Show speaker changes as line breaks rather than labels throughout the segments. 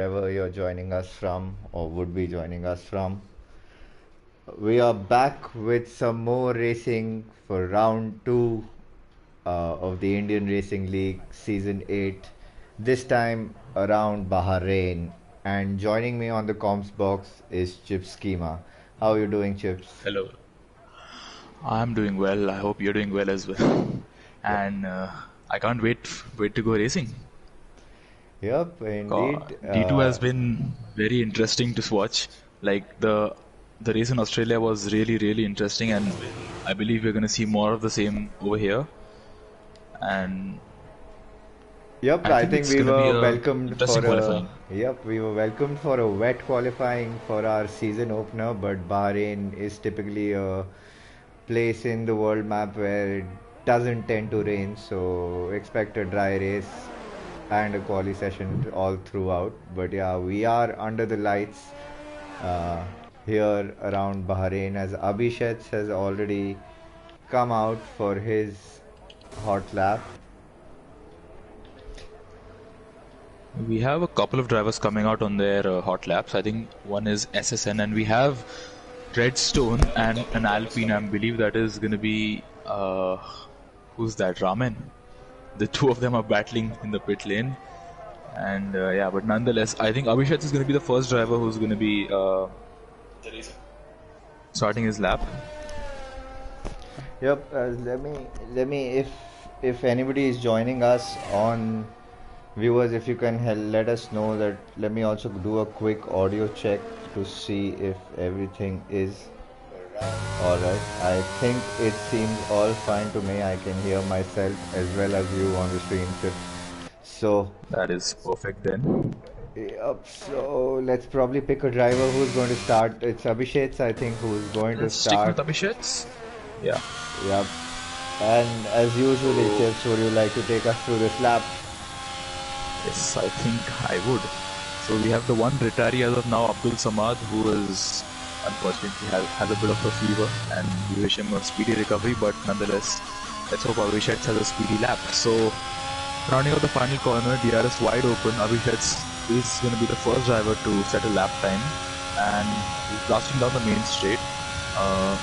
wherever you're joining us from or would be joining us from. We are back with some more racing for round two of the Indian Racing League Season 8, this time around Bahrain. And joining me on the comms box is Chips Schema. How are you doing, Chips?
Hello. I'm doing well. I hope you're doing well as well.
Yep,
And I can't wait to go racing.
yep, indeed.
D2 has been very interesting to watch. Like the race in Australia was really interesting, and I believe we're gonna see more of the same over here. And
Yep,
I
I
think
think
it's
we
gonna be
were
a
welcomed for
interesting
a
qualifying.
wet qualifying for our season opener, but Bahrain is typically a place in the world map where it doesn't tend to rain, so expect a dry race and a quali session all throughout. But yeah, we are under the lights uh, here around Bahrain as Abhishek has already come out for his hot lap.
We have a couple of drivers coming out on their hot laps. I think one is SSN, and we have Redstone and an Alpine. I believe that is going to be who's that? Ramen. The two of them are battling in the pit lane, and yeah. But nonetheless, I think Abhishek is going to be the first driver who's going to be starting his lap.
Yep. Let me if anybody is joining us on viewers, if you can let us know that. Let me also do a quick audio check to see if everything is all right. I think it seems all fine to me. I can hear myself as well as you on the stream tip. So,
That is perfect then.
yep. So let's probably pick a driver who's going to start. It's Abhishek, I think, who's going to
Let's stick with
start.
Abhishek. Yeah.
Yep. And as usually,
So
Chips, would you like to take us through this lap?
yes, I think I would. So we have the one retiree as of now, Abdul Samad, who is unfortunately has a bit of a fever, and we wish him a speedy recovery. But nonetheless, let's hope Abhishek has a speedy lap. So rounding out the final corner, DRS wide open. Abhishek is going to be the first driver to set a lap time, and he's blasting down the main straight. Uh,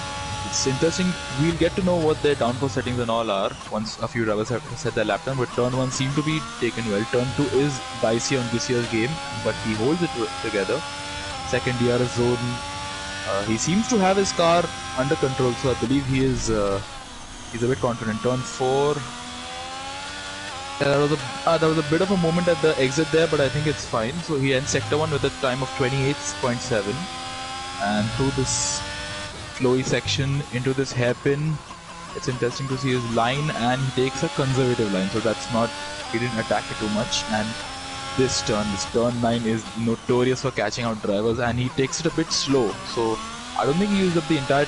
it's interesting. We'll get to know what their downforce settings and all are once a few drivers have set their lap time. But turn one seemed to be taken well. Turn two is dicey on this year's game, but he holds it together. Second DRS zone, he seems to have his car under control, so I believe he's a bit confident. Turn four, there was a bit of a moment at the exit there, but I think it's fine. So he ends sector one with a time of 28.7, and through this flowy section into this hairpin, it's interesting to see his line, and he takes a conservative line. So that's not, he didn't attack it too much. And this turn 9 is notorious for catching out drivers, and he takes it a bit slow. So I don't think he used up the entire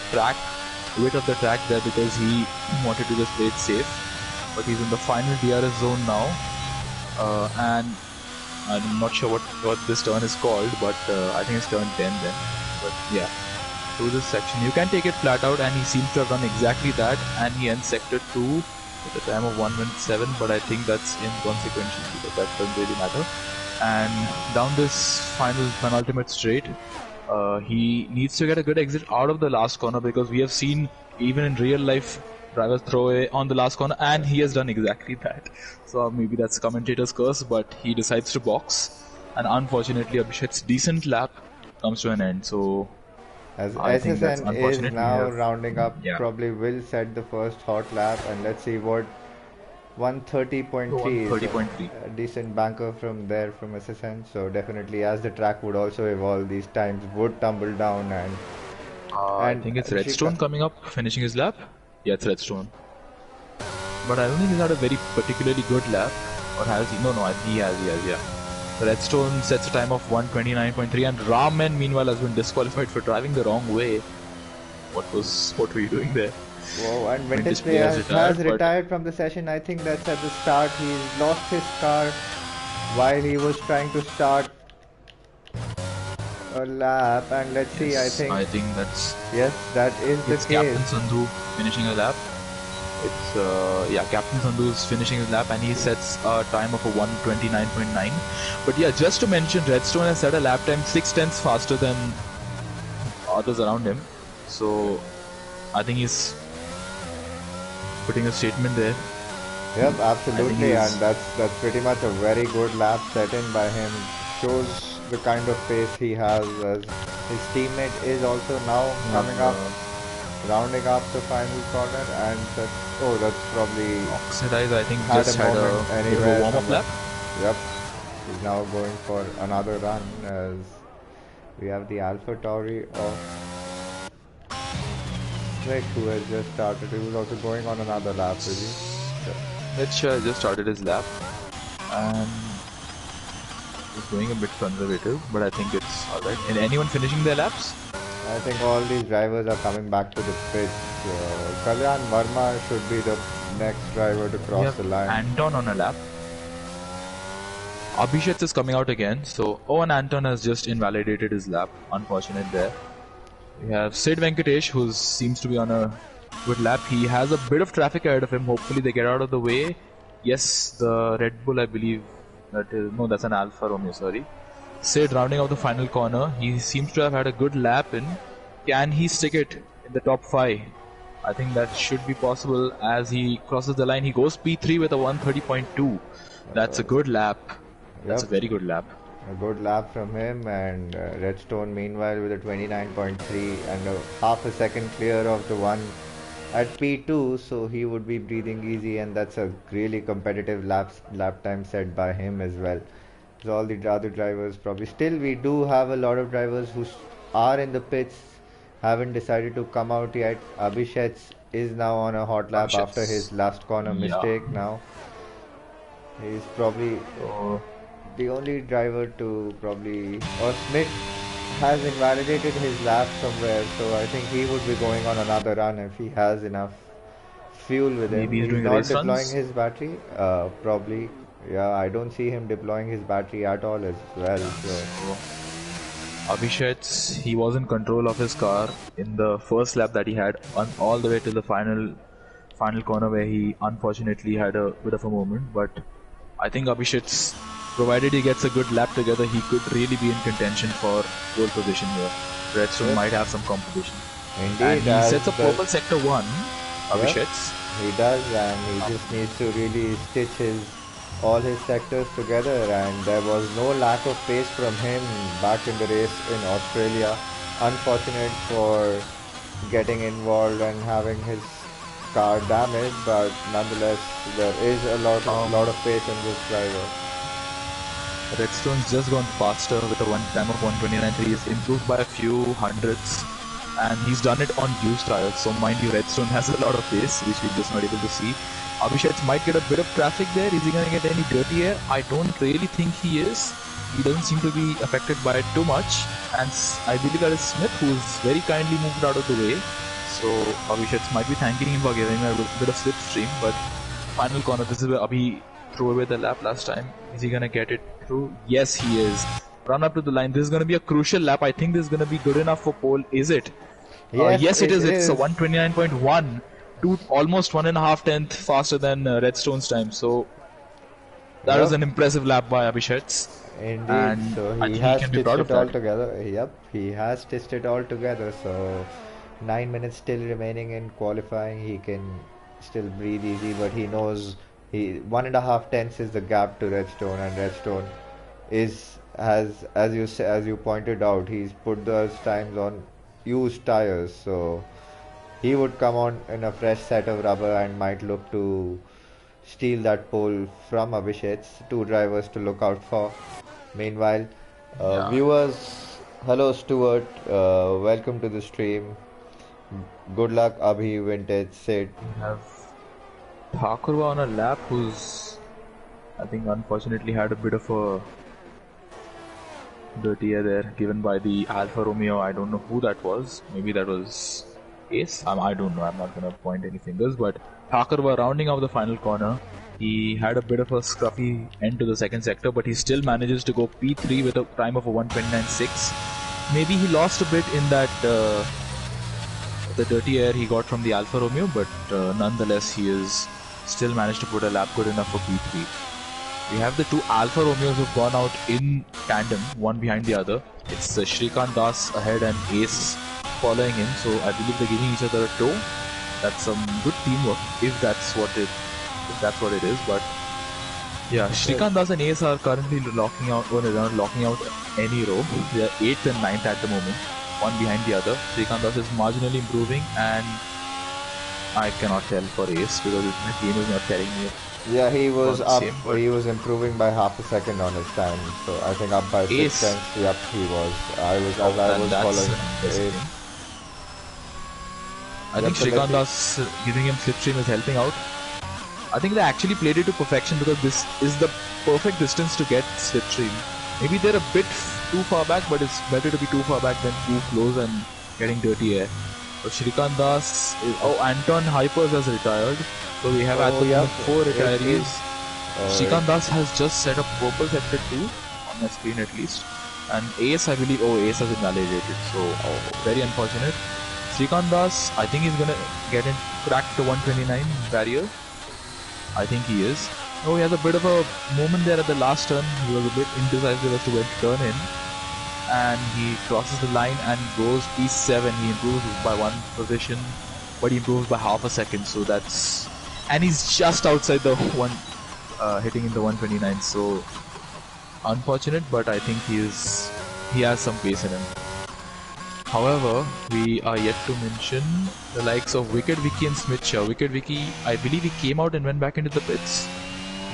width of the track there, because he wanted to just play it safe. But he's in the final DRS zone now, and I'm not sure what this turn is called, but I think it's turn 10 then. But yeah, through this section you can take it flat out, and he seems to have done exactly that, and he ends sector 2 with a time of 1:7, but I think that's inconsequential because that doesn't really matter. And down this penultimate straight, he needs to get a good exit out of the last corner, because we have seen even in real life drivers throw away on the last corner, and he has done exactly that. So maybe that's commentator's curse, but he decides to box, and unfortunately Abhishek's decent lap comes to an end. So
As
I think that's
SSN is
unfortunate. We
now
have,
rounding up,
yeah,
probably will set the first hot lap, and let's see what
so
130.3 is
130.3.
a decent banker from there from SSN. So definitely, as the track would also evolve, these times would tumble down,
I
and
think it's
Shika.
Redstone coming up, finishing his lap. Yeah, it's Redstone. But I don't think he's had a very particularly good lap. Or has he? No, I think he has, yeah. Redstone sets a time of 129.3, and Ramen meanwhile has been disqualified for driving the wrong way. What were you doing there?
Whoa, and Vintage
Vintage Play has
Player has
retired, but
retired from the session. I think that's at the start. He's lost his car while he was trying to start a lap, and let's see. I
yes,
think
I think that's
yes, that is the
it's Captain
case.
Sandhu finishing a lap. It's yeah, Captain Sandhu is finishing his lap and he sets a time of a 1:29.9. But yeah, just to mention, Redstone has set a lap time 6 tenths faster than others around him. So I think he's putting a statement there.
Yep,
I think
absolutely, and
he's
that's pretty much a very good lap set in by him. Shows the kind of pace he has, as his teammate is also now coming up, rounding up the final corner, and that's probably
Oxidize. I think
had a
just had
moment
a bit of a
anywhere
warm-up
somewhere.
lap.
Yep, he's now going for another run as we have the Alpha Tauri of Slick who has just started. He was also going on another lap, is he?
Mitch just started his lap and is going a bit conservative, but I think it's alright. And anyone finishing their laps?
I think all these drivers are coming back to the pitch. Kalyan Verma should be the next driver to
We
cross
have
the line.
Anton on a lap. Abhishek is coming out again, so and Anton has just invalidated his lap. Unfortunate there. We have Sid Venkatesh, who seems to be on a good lap. He has a bit of traffic ahead of him. Hopefully, they get out of the way. Yes, the Red Bull, I believe. That's an Alfa Romeo. Sorry. Sid rounding out the final corner. He seems to have had a good lap in. Can he stick it in the top 5? I think that should be possible as he crosses the line. He goes P3 with a 1:30.2. That's a good lap. That's a very good lap.
A good lap from him, and Redstone meanwhile with a 29.3 and half a second clear of the one at P2, so he would be breathing easy, and that's a really competitive lap time set by him as well. So all the other drivers probably still we do have a lot of drivers who are in the pits, haven't decided to come out yet. Abhishek is now on a hot lap after his last corner mistake. Now he's probably the only driver to or Smith has invalidated his lap somewhere, so I think he would be going on another run if he has enough fuel with him.
Maybe he's doing
not
race
deploying
runs?
his battery, probably. Yeah, I don't see him deploying his battery at all as well. So
Abhishek, he was in control of his car in the first lap that he had all the way to the final corner where he unfortunately had a bit of a moment. But I think Abhishek, provided he gets a good lap together, he could really be in contention for pole position here. Redstone might have some competition.
Indeed,
and he sets up purple sector 1, Abhishek.
He does, and he just needs to really stitch all his sectors together, and there was no lack of pace from him back in the race in Australia. Unfortunate for getting involved and having his car damaged, but nonetheless there is a lot of pace in this driver.
Redstone's just gone faster with a time of 1:29.3. He's improved by a few hundredths, and he's done it on used tires. So mind you, Redstone has a lot of pace, which we're just not able to see. Abhishek might get a bit of traffic there. Is he going to get any dirty air? I don't really think he is. He doesn't seem to be affected by it too much. And I believe that is Smith, who's very kindly moved out of the way. So Abhishek might be thanking him for giving him a bit of slipstream. But final corner, this is where Abhi threw away the lap last time. Is he going to get it through? Yes, he is. Run up to the line. This is going to be a crucial lap. I think this is going to be good enough for pole. Is it? Yes, it is. It's a 1:29.1. Almost 1.5 tenths faster than Redstone's time. So that was an impressive lap by Abhishek.
Indeed.
And
so
he
has
can
stitched
be proud
it
of
all
that.
together. Yep, he has stitched it all together. So 9 minutes still remaining in qualifying. He can still breathe easy, but he knows 1.5 tenths is the gap to Redstone, and Redstone as you pointed out, he's put those times on used tires. So he would come on in a fresh set of rubber and might look to steal that pole from Abhishek. Two drivers to look out for. Meanwhile, viewers, hello Stuart, welcome to the stream. Good luck, Abhi, Vintage, Sid.
We have Thakurva on a lap, who's I think unfortunately had a bit of a dirty air there given by the Alfa Romeo. I don't know who that was. Maybe that was Ace? I don't know. I'm not going to point any fingers. But Thakurva rounding off the final corner. He had a bit of a scruffy end to the second sector, but he still manages to go P3 with a time of a 1:29.6. Maybe he lost a bit in that the dirty air he got from the Alfa Romeo, but nonetheless he is still managed to put a lap good enough for P3. We have the two Alfa Romeos who've gone out in tandem, one behind the other. It's Shrikant Das ahead and Ace following him, so I believe they're giving each other a tow. That's some good teamwork if that's what it is. But yeah, Shrikant Das and Ace are currently locking out any row. They are 8th and 9th at the moment, one behind the other. Shrikant Das is marginally improving, and I cannot tell for Ace because my team is not telling me.
Yeah, he was up. He was improving by half a second on his time. So I think up by 6 tenths. Yep, he was. I was following Ace.
I think Shrikant Das giving him slipstream is helping out. I think they actually played it to perfection because this is the perfect distance to get slipstream. Maybe they're a bit too far back, but it's better to be too far back than too close and getting dirty air. So Shrikant Das Anton Hypers has retired. So we have at the moment 4 retirees. Shrikant Das has just set up purple sector 2 on my screen at least. And Ace, I believe, Ace has invalidated. So very unfortunate. Shrikant Das, I think he's gonna crack the 129 barrier. I think he is. He has a bit of a moment there at the last turn. He was a bit indecisive as to when to turn in. And he crosses the line and goes P7. He improves by 1 position, but he improves by half a second. So that's... And he's just outside the one, hitting in the 129. So unfortunate, but I think he has some pace in him. However, we are yet to mention the likes of Wicked Vicky and Smith Shaw. Wicked Vicky, I believe he came out and went back into the pits.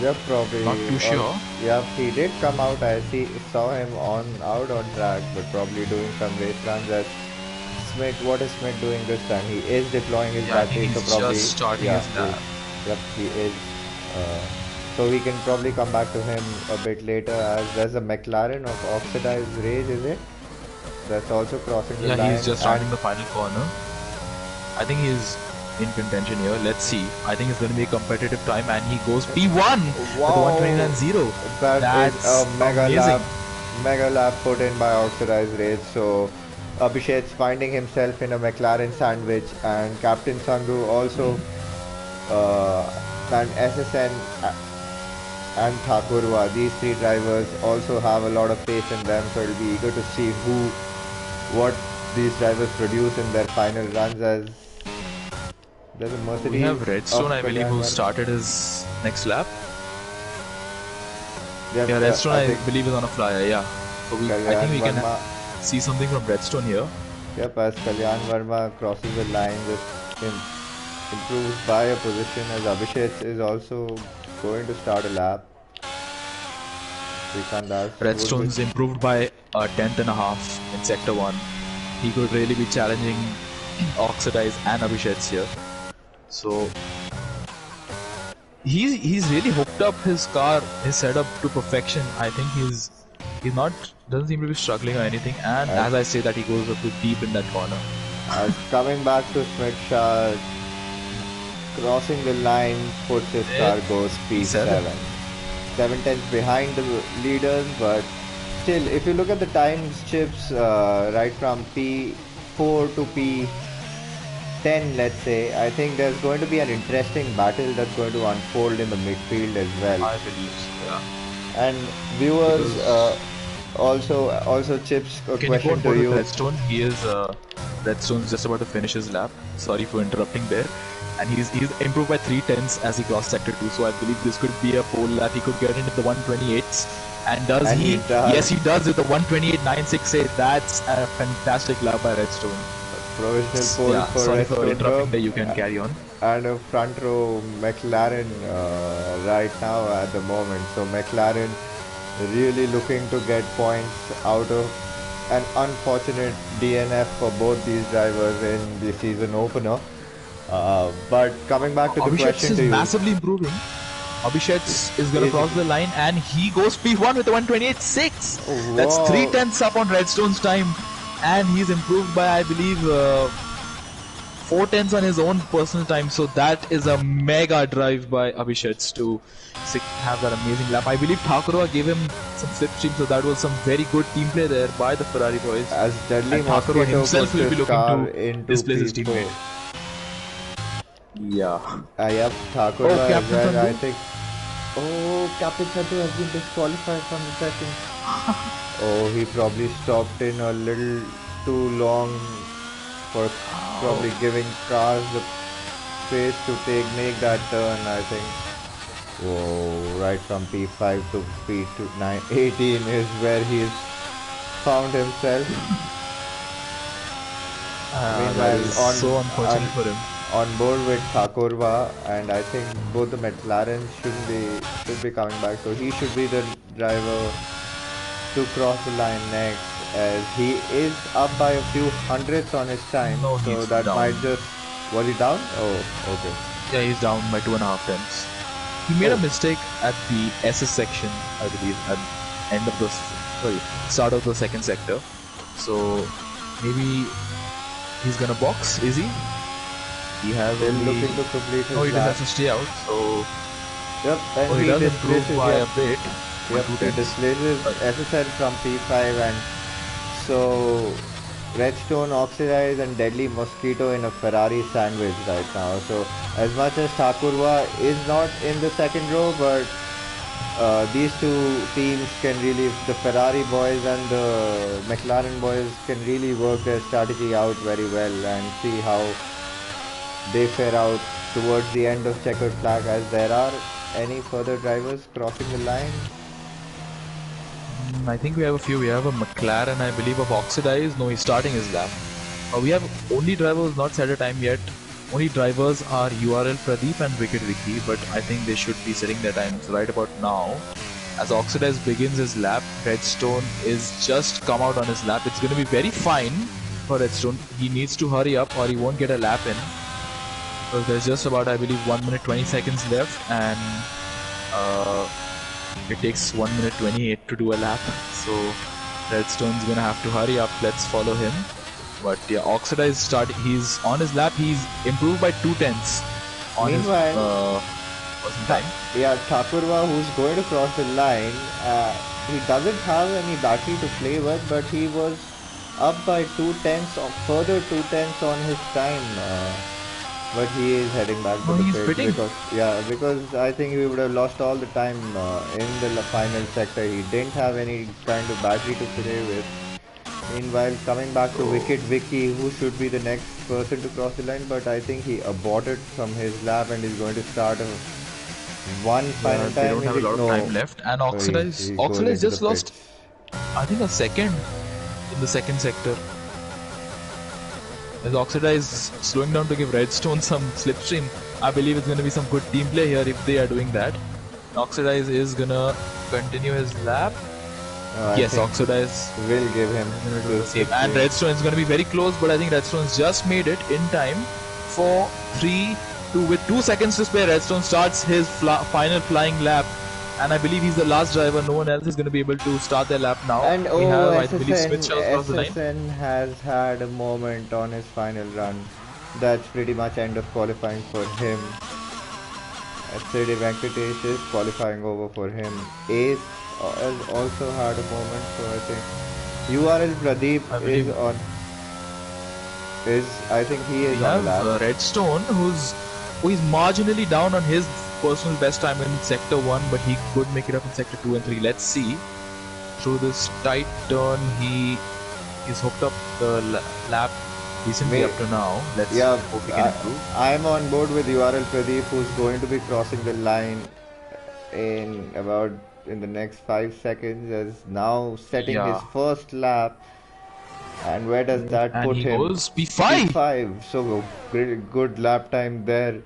Yeah, probably.
Not too sure.
Yeah, he did come out. I saw him out on track, but probably doing some race runs. As Smith, what is Smith doing this time? He is deploying his battery, so probably
just starting his lap.
Yep, he is. So we can probably come back to him a bit later. As there's a McLaren of Oxidized Rage, is it? That's also crossing the line.
Yeah, he's just starting the final corner. I think he's in contention here. Let's see. I think it's going to be a competitive time, and he goes P1
wow.
with 129.0.
That's a mega lap put in by Oxidized Rage. So Abhishek's finding himself in a McLaren sandwich, and Captain Sanghu also, and SSN and Thakurwa. These 3 drivers also have a lot of pace in them, so it'll be eager to see what these drivers produce in their final runs. As there's a Mercedes.
We have Redstone, I believe, who started his next lap. Yeah, Redstone, I believe, is on a flyer. Yeah, so I think we can see something from Redstone here.
Yep, as Kalyan Verma crosses the line, just improves by a position, as Abhishek is also going to start a lap.
Redstone's improved by a 10th and a half in sector 1. He could really be challenging Oxidize and Abhishek here. So he's really hooked up his car, his setup to perfection. I think he's not doesn't seem to be struggling or anything. And as I say that, he goes a bit deep in that corner.
Coming back to Smith Shah, crossing the line, puts his car, goes P7. 7 tenths behind the leaders, but still, if you look at the times chips, right from P4 to P10, let's say, I think there's going to be an interesting battle that's going to unfold in the midfield as well.
I believe so, yeah.
And viewers, also chips, a question to you.
Redstone, Redstone's just about to finish his lap. Sorry for interrupting there. And he's improved by 3 tenths as he crossed sector 2, so I believe this could be a pole lap. He could get into the 128s. And does he? Yes, he does with the 128.968. That's a fantastic lap by Redstone.
Provisional pole for
sorry
Redstone.
For interrupting there, you can carry on.
And a front row McLaren right now at the moment. So McLaren really looking to get points out of an unfortunate DNF for both these drivers in the season opener. But coming back to the question to you,
is massively improving. Abhishek is going to cross the line, and he goes P1 with a 128.6. That's 3 tenths up on Redstone's time, and he's improved by, I believe, 4 tenths on his own personal time. So that is a mega drive by Abhishek to have that amazing lap. I believe Thakurwa gave him some slipstream, so that was some very good team play there by the Ferrari boys.
As Deadly
And Thakurwa
Mosquito
himself
puts
will
his
be looking
car
to
into
displace his
P4.
teammate. Yeah.
Yep, Thakurwa
Oh,
as
Captain
well, I
Sandhu.
think. Oh, Captain Sandhu has been disqualified from the second. Oh, he probably stopped in a little too long for probably giving cars the space to make that turn, I think. Whoa, right from P5 to P18 is where he's found himself.
That
Meanwhile,
is so unfortunate for him.
on board with Thakurva, and I think both the McLarens should be coming back. So he should be the driver to cross the line next, as he is up by a few hundredths on his time.
No,
So
he's
that
down.
might just was he down? Oh, okay.
Yeah, he's down by 2.5 tenths. He made a mistake at the SS section, I believe, at end of the start of the second sector. So maybe he's gonna box. Is he? He has
Still
only...
looking to complete his
No, he just
lap.
has to stay out. So
Yep, and
he does improve by a bit.
Yep, he displaces SSL from P5, and so Redstone, Oxidize and Deadly Mosquito in a Ferrari sandwich right now. So as much as Thakurwa is not in the second row, but these two teams can really, the Ferrari boys and the McLaren boys can really work their strategy out very well and see how they fare out towards the end of checkered flag, as there are any further drivers crossing the line.
I think we have a few. We have a McLaren, I believe, of Oxidize. No, he's starting his lap. We have only drivers not set a time yet. Only drivers are URL Pradeep and Wicked Vicky, but I think they should be setting their times right about now. As Oxidize begins his lap, Redstone is just come out on his lap. It's going to be very fine for Redstone. He needs to hurry up or he won't get a lap in. Because there's just about, I believe, 1 minute 20 seconds left, and it takes 1 minute 28 to do a lap. So Redstone's going to have to hurry up. Let's follow him. But yeah, Oxidize he's on his lap. He's improved by 2 tenths on
Meanwhile,
his time.
Yeah, Thakurva, who's going to cross the line, he doesn't have any battery to play with, but he was up by 2 tenths, or further 2 tenths on his time. But he is heading back to the pit because I think he would have lost all the time in the final sector. He didn't have any kind of battery to play with. Meanwhile, coming back to Wicked Vicky, who should be the next person to cross the line, but I think he aborted from his lap and is going to start one final time.
They don't have a lot of time left, and Oxidize just lost, I think, a second in the second sector. As Oxidize slowing down to give Redstone some slipstream, I believe it's going to be some good team play here if they are doing that. Oxidize is going to continue his lap. Yes, Oxidize
will give him
the same. And Redstone is going to be very close, but I think Redstone's just made it in time for 3-2. With 2 seconds to spare, Redstone starts his final flying lap. And I believe he's the last driver. No one else is going to be able to start their lap now.
And SSN has had a moment on his final run. That's pretty much end of qualifying for him. Sridhar Venkatesh is qualifying over for him. Ace has also had a moment, so I think URL Pradeep I think he is on lap.
Redstone, who's marginally down on his personal best time in sector 1, but he could make it up in sector 2 and 3. Let's see. Through this tight turn, he's hooked up the lap decently up to now. Let's hope he can improve.
I'm on board with URL Pradeep, who's going to be crossing the line in the next 5 seconds, as now setting his first lap. And where does that put him?
Goes P5.
P5. So good lap time there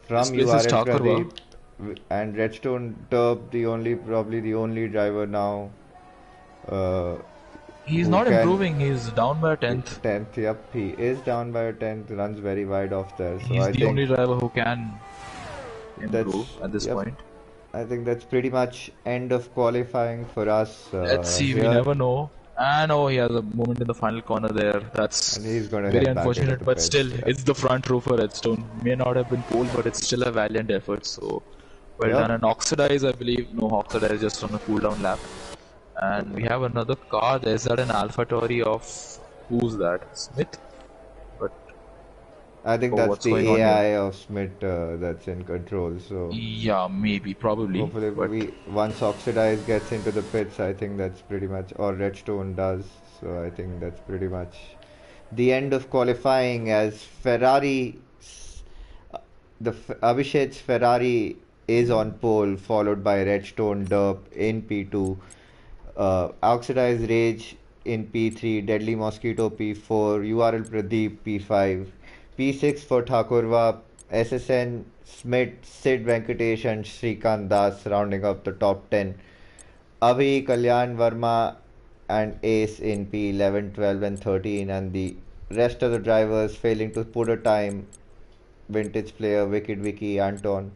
from URL Pradeep. And Redstone Turb, probably the only driver now.
He's not improving. He's down by a tenth.
Yep, he is down by a tenth. Runs very wide off there. So
he's the only driver who can improve at this point.
I think that's pretty much end of qualifying for us.
Let's see. We never know. And oh, he has a moment in the final corner there.
And
That's
he's going to
very
head back into
unfortunate,
the
but
pits.
still,
Yep.
it's the front row for Redstone. May not have been pole, but it's still a valiant effort. So well done.
Yep.
And Oxidize, I believe, no, Oxidize just on a cooldown lap. And we have another car. There's that an AlphaTauri of who's that? Smith? But
I think
oh,
that's
what's going
the
on here?
AI of Smith that's in control. So
Yeah, maybe, probably,
hopefully,
but
once Oxidize gets into the pits, I think that's pretty much, or Redstone does. So I think that's pretty much the end of qualifying as Ferrari. Abhishek's Ferrari is on pole, followed by Redstone Derp in P2, Oxidized Rage in P3, Deadly Mosquito P4, URL Pradeep P5, P6 for Thakurva, SSN, Smith, Sid Venkatesh, and Srikant Das rounding up the top 10. Abhi, Kalyan Verma, and Ace in P11, 12, and 13, and the rest of the drivers failing to put a time. Vintage player, Wicked Vicky, Anton,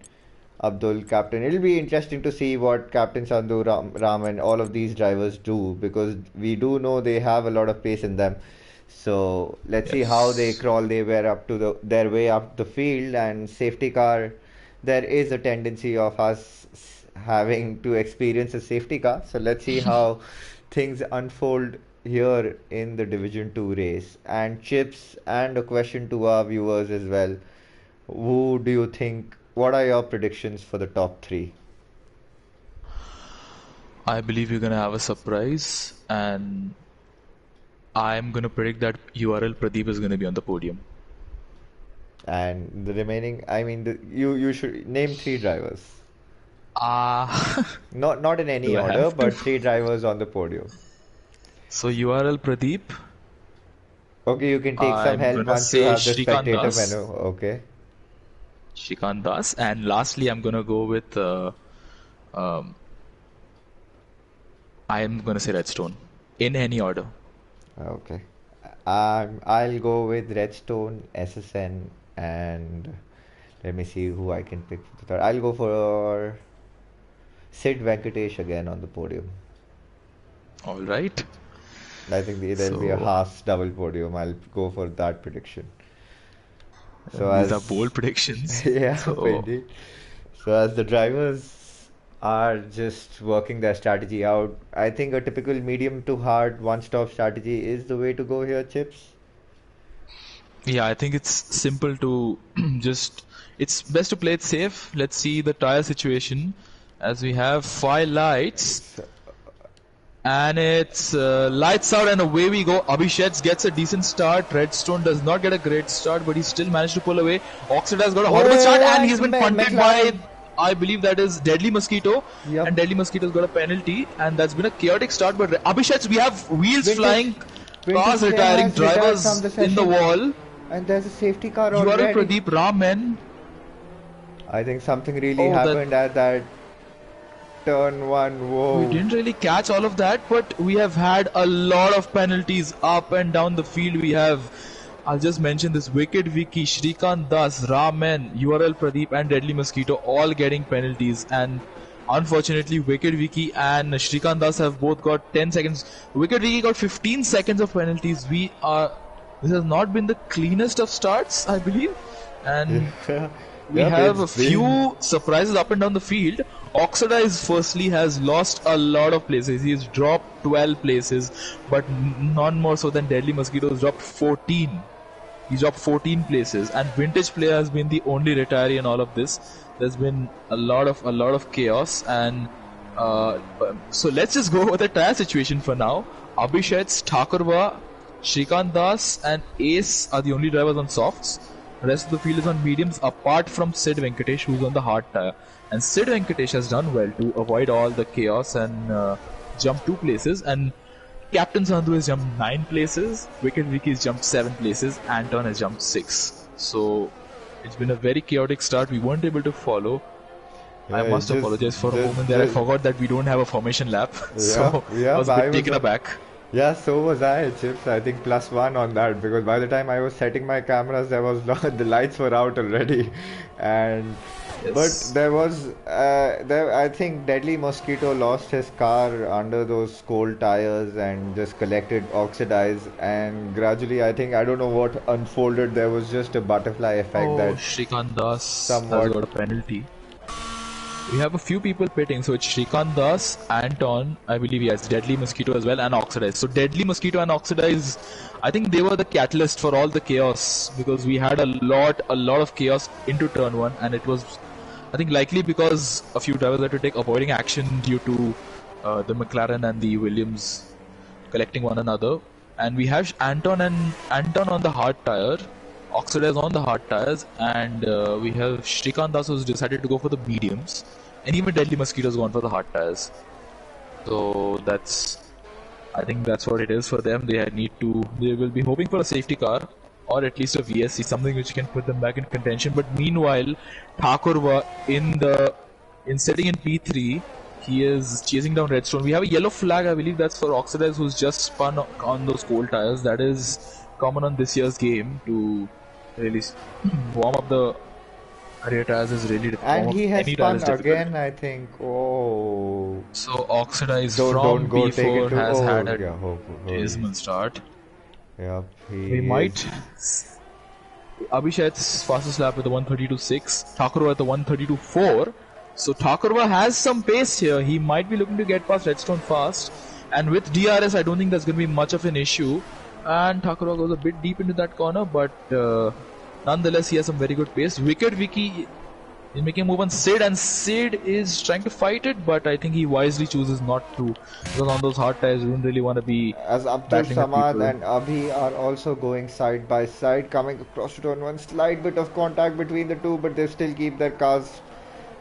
Abdul, captain. It'll be interesting to see what Captain Sandhu, Ram, and all of these drivers do because we do know they have a lot of pace in them. So let's see how they
yes.
crawl their way up the field and safety car. There is a tendency of us having to experience a safety car. So let's see how things unfold here in the Division 2 race. And chips and a question to our viewers as well. Who do you think? What are your predictions for the top three?
I believe you're gonna have a surprise, and I'm gonna predict that URL Pradeep is gonna be on the podium.
And the remaining, I mean, you should name three drivers.
Ah,
Not in any
do I
order,
have to?
but three drivers on the podium.
So URL Pradeep,
Okay, you can take some
I'm
help
gonna
once you
say
have the
Shrikant
spectator
Das,
menu. Okay.
Shrikant Das, and lastly I'm gonna go with um, I'm gonna say Redstone in any order.
Okay. I'll go with Redstone, SSN, and let me see who I can pick for the third. I'll go for Sid Venkatesh again on the podium.
All right.
I think there'll be a
So
Haas double podium. I'll go for that prediction. So
these are bold
as
predictions.
yeah,
So
indeed. So as the drivers are just working their strategy out, I think a typical medium to hard one-stop strategy is the way to go here, Chips.
yeah, I think it's simple to just, it's best to play it safe. Let's see the tire situation as we have five lights
So,
and it's lights out and away we go. Abhishek gets a decent start. Redstone does not get a great start, but he still managed to pull away. Oxford has got a horrible start
oh,
and
and
he's been punted by,
McLaren.
I believe that is Deadly Mosquito. And
Yep.
Deadly Mosquito's got a penalty and that's been a chaotic start. But Abhishek, we have wheels
Vintage,
flying,
vintage
cars
player
retiring,
has retired from
drivers
the
in the
session,
wall.
and there's a safety car
URL
already.
Pradeep Raman.
I think something really
Oh, that
happened at that turn one.
we
Whoa.
didn't really catch all of that, but we have had a lot of penalties up and down the field. We have, I'll just mention this: Wicked Vicky, Shrikant Das, Raman, URL Pradeep, and Deadly Mosquito all getting penalties. And unfortunately, Wicked Vicky and Shrikant Das have both got 10 seconds. Wicked Vicky got 15 seconds of penalties. This has not been the cleanest of starts, I believe. And
Yeah.
we
Yep,
have
it's
a
been.
few surprises up and down the field. Oxidize firstly has lost a lot of places. He's dropped 12 places, but none more so than Deadly Mosquitoes dropped 14. He's dropped 14 places, and Vintage Player has been the only retiree in all of this. There's been a lot of chaos, and so let's just go with the tire situation for now. Abhishek, Thakurva, Shrikant Das, and Ace are the only drivers on softs. The rest of the field is on mediums, apart from Sid Venkatesh, who's on the hard tire. And Sid Venkatesh has done well to avoid all the chaos and jump 2 places. And Captain Sandhu has jumped 9 places, Wicked Vicky has jumped 7 places, Anton has jumped 6. So it's been a very chaotic start. We weren't able to follow. I
Yeah,
must apologize for a moment there. I
just,
forgot that we don't have a formation lap,
yeah,
so I
yeah.
was a bit taken aback.
Yeah, so was I, Chips. I think +1 on that because by the time I was setting my cameras, there was the lights were out already, and But
Yes.
there was, I think Deadly Mosquito lost his car under those cold tires and just collected oxidize. And gradually, I think, I don't know what unfolded. There was just a butterfly effect
Oh,
that
Shrikant Das has
somewhat.
got a penalty. We have a few people pitting, so it's Shrikant Das, Anton, I believe yes, Deadly Mosquito as well, and Oxidize. So Deadly Mosquito and Oxidize, I think they were the catalyst for all the chaos because we had a lot of chaos into turn one, and it was, I think, likely because a few drivers had to take avoiding action due to the McLaren and the Williams collecting one another. And we have Anton on the hard tire, Oxidize on the hard tires, and we have Shrikant Das who's decided to go for the mediums, and even Deadly Mosquito's gone for the hard tires. So I think that's what it is for them. They will be hoping for a safety car or at least a VSC, something which can put them back in contention. But meanwhile, Thakurva in setting in P3, he is chasing down Redstone. We have a yellow flag, I believe that's for Oxidize, who's just spun on those cold tires. That is common on this year's game to really warm up the rear tires is really
And
warm up
he has
any tire
spun
is difficult.
again, I think. Oh.
So Oxidize
Don't
from
go take it
P4
to.
has
Oh,
had a
yeah, holy.
dismal start.
Yep,
We
he is.
might Abhishek's fastest lap with the 132.6, Thakurva at the 132.4. So Thakurva has some pace here. He might be looking to get past Redstone fast. And with DRS, I don't think there's going to be much of an issue. And Thakurva goes a bit deep into that corner, but nonetheless, he has some very good pace. Wicked Vicky is making a move on Sid, and Sid is trying to fight it, but I think he wisely chooses not to. Because on those hard tires, you don't really want to be
As Abdul
battling with
Samad
people.
and Abhi are also going side by side, coming across to turn one. Slight bit of contact between the two, but they still keep their cars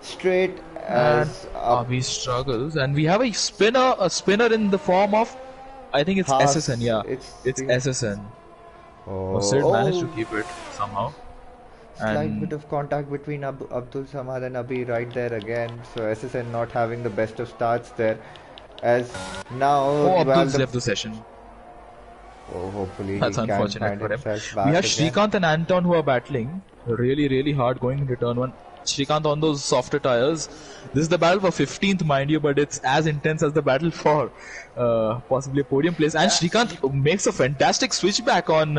straight
And
as up
Abhi struggles, and we have a spinner in the form of, I think it's SSN.
Haas.
Yeah,
It's
it's
the
SSN.
oh,
Sid managed to
oh,
keep it somehow,
slight bit
and
of contact between Abdul Samad and Abhi right there again. So SSN not having the best of starts there. As now,
oh,
well,
Abdul's left the session.
hopefully he
That's
can
unfortunate
find
for him.
himself
We
back
have
again.
Shrikant and Anton who are battling really hard going into turn one. Shrikant on those softer tires. This is the battle for 15th, mind you, but it's as intense as the battle for possibly a podium place. And Shrikant makes a fantastic switchback on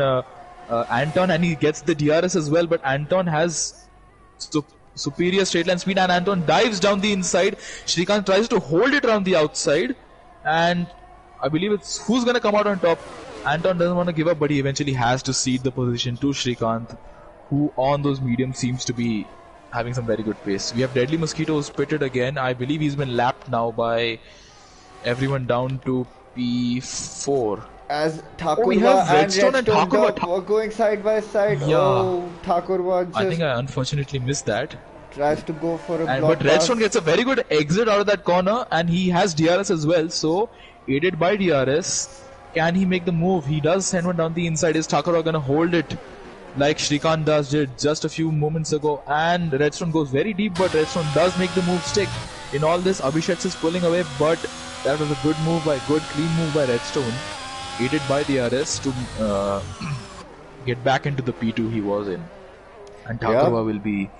Anton, and he gets the DRS as well. But Anton has superior straight line speed, and Anton dives down the inside. Shrikant tries to hold it around the outside, and I believe it's who's going to come out on top. Anton doesn't want to give up, but he eventually has to cede the position to Shrikant, who on those mediums seems to be having some very good pace. We have Deadly Mosquitoes pitted again. I believe he's been lapped now by everyone down to P4.
As
Oh, we
Thakurva
have
and
Redstone and
Redstone
Thakurva.
were going side by side.
Yeah,
Oh, Thakurva
I think
just
I unfortunately missed that.
tries to go for a
And
block
but Redstone
pass.
gets a very good exit out of that corner, and he has DRS as well. So aided by DRS, can he make the move? He does send one down the inside. Is Thakurva gonna hold it like Shrikant Das did just a few moments ago? And Redstone goes very deep, but Redstone does make the move stick. In all this, Abhishek is pulling away, but that was a good clean move by Redstone, aided by DRS to get back into the P2 he was in. And
Yeah,
Thakurva will be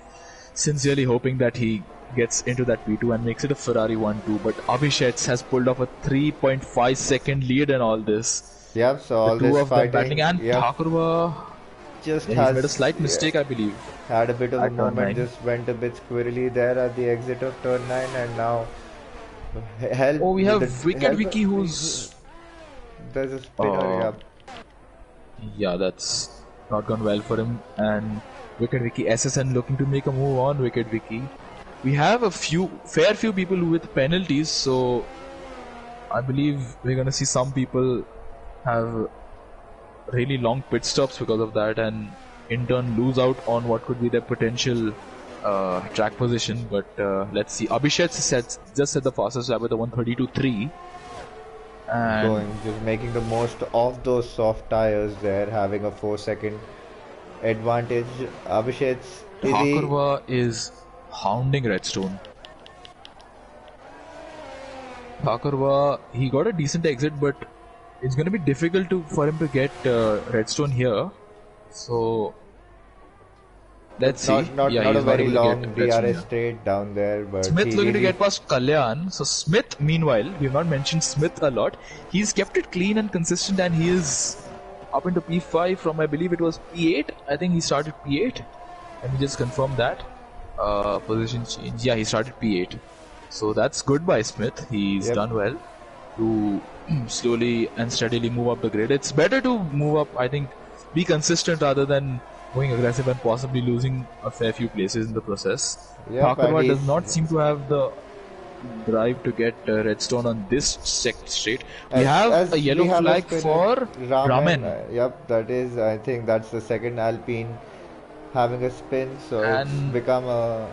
sincerely hoping that he gets into that P2 and makes it a Ferrari 1-2. But Abhishek has pulled off a 3.5 second lead in all this.
yeah. So
The
all
two
this
of them battling,
fighting,
and
yeah,
Thakurva,
just
yeah, he's made a
has
slight mistake, I believe,
had a bit of a
at turn
moment.
9.
Just went a bit squirrely there at the exit of turn 9, and now help
Oh, we
with
have
the
Wicked
help.
Vicky who's.
There's a spinner.
Uh,
Yeah,
yeah, that's not gone well for him. And Wicked Vicky SSN looking to make a move on Wicked Vicky. We have a fair few people with penalties, so I believe we're gonna see some people have really long pit stops because of that, and in turn lose out on what could be their potential track position. But let's see. Abhishek just set the fastest lap with the 132.3, and
just making the most of those soft tires there, having a 4 second advantage. Abhishek is he?
Thakurva is hounding Redstone. Thakurva, he got a decent exit, but it's going to be difficult for him to get Redstone here. So Let's see. Yeah,
Not a
he's not
very
able to
long
get Redstone
DRS
here.
straight down there, but
Smith
he
looking to
really.
get past Kalyan. So Smith, meanwhile, we have not mentioned Smith a lot. He's kept it clean and consistent, and he is up into P5 from, I believe it was P8. I think he started P8. Let me just confirm that. Position change. Yeah, he started P8. So that's good by Smith. He's
Yep.
done well to slowly and steadily move up the grid. It's better to move up, I think, be consistent rather than going aggressive and possibly losing a fair few places in the process.
Yep, and
Takarwa does
he's
not seem to have the drive to get redstone on this straight. We have a yellow
we have
flag
spinner,
for
Ramen.
Ramen.
Yep, that is. I think that's the second Alpine having a spin, so it's
And
become a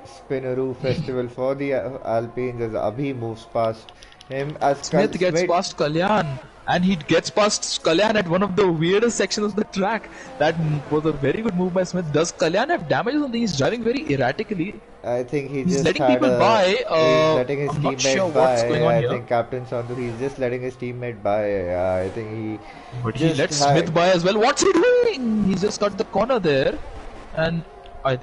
Spinaroo festival for the Alpines as Abhi moves past him as
Smith gets
Smith.
past Kalyan, and he gets past Kalyan at one of the weirdest sections of the track. That was a very good move by Smith. Does Kalyan have damage or something? He's driving very erratically.
I think
He's
just
letting
had
people by.
he's letting his
I'm not
teammate
sure
by.
what's going on
I
here.
think Captain Sandhu, he's just letting his teammate by. I think he
But he
just
lets
had,
Smith by as well. What's he doing? He's just got the corner there. And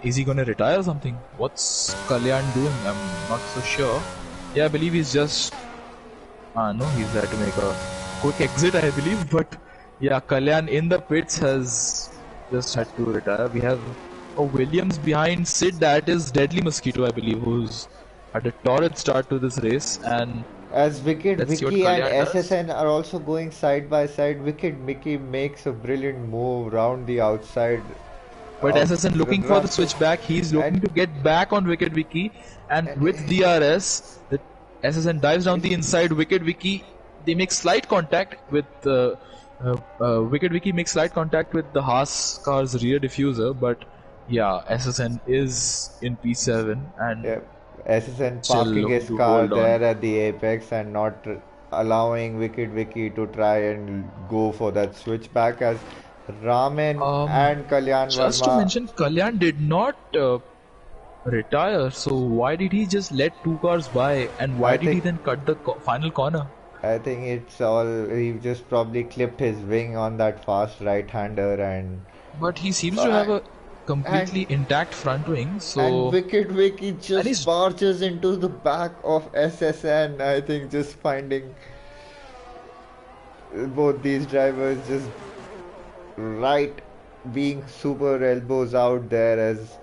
is he going to retire or something? What's Kalyan doing? I'm not so sure. Yeah, I believe he's just... no, he's there to make a quick exit, I believe. But yeah, Kalyan in the pits has just had to retire. We have Williams behind Sid. That is Deadly Mosquito, I believe, who's had a torrid start to this race. And
as Wicked
let's see what
Vicky and
Kalyan does.
SSN are also going side by side. Wicked Mickey makes a brilliant move round the outside.
But SSN looking for the switchback. He's looking to get back on Wicked Wiki, and with DRS, the SSN dives down the inside. Wicked Wiki, they make slight contact with Wicked Wiki makes slight contact with the Haas car's rear diffuser, but yeah, SSN is in P7 and
SSN
still
parking
looking
his
to
car
hold on.
there at the apex and not allowing Wicked Vicky to try and go for that switchback as Ramen and Kalyan
Just
Verma.
to mention, Kalyan did not retire, so why did he just let two cars by, and why did he then cut the final corner?
I think it's all, he just probably clipped his wing on that fast right-hander and...
But he seems to have a completely intact front wing, so...
And Wicked Vicky just barges into the back of SSN, I think just finding both these drivers just being super elbows out there as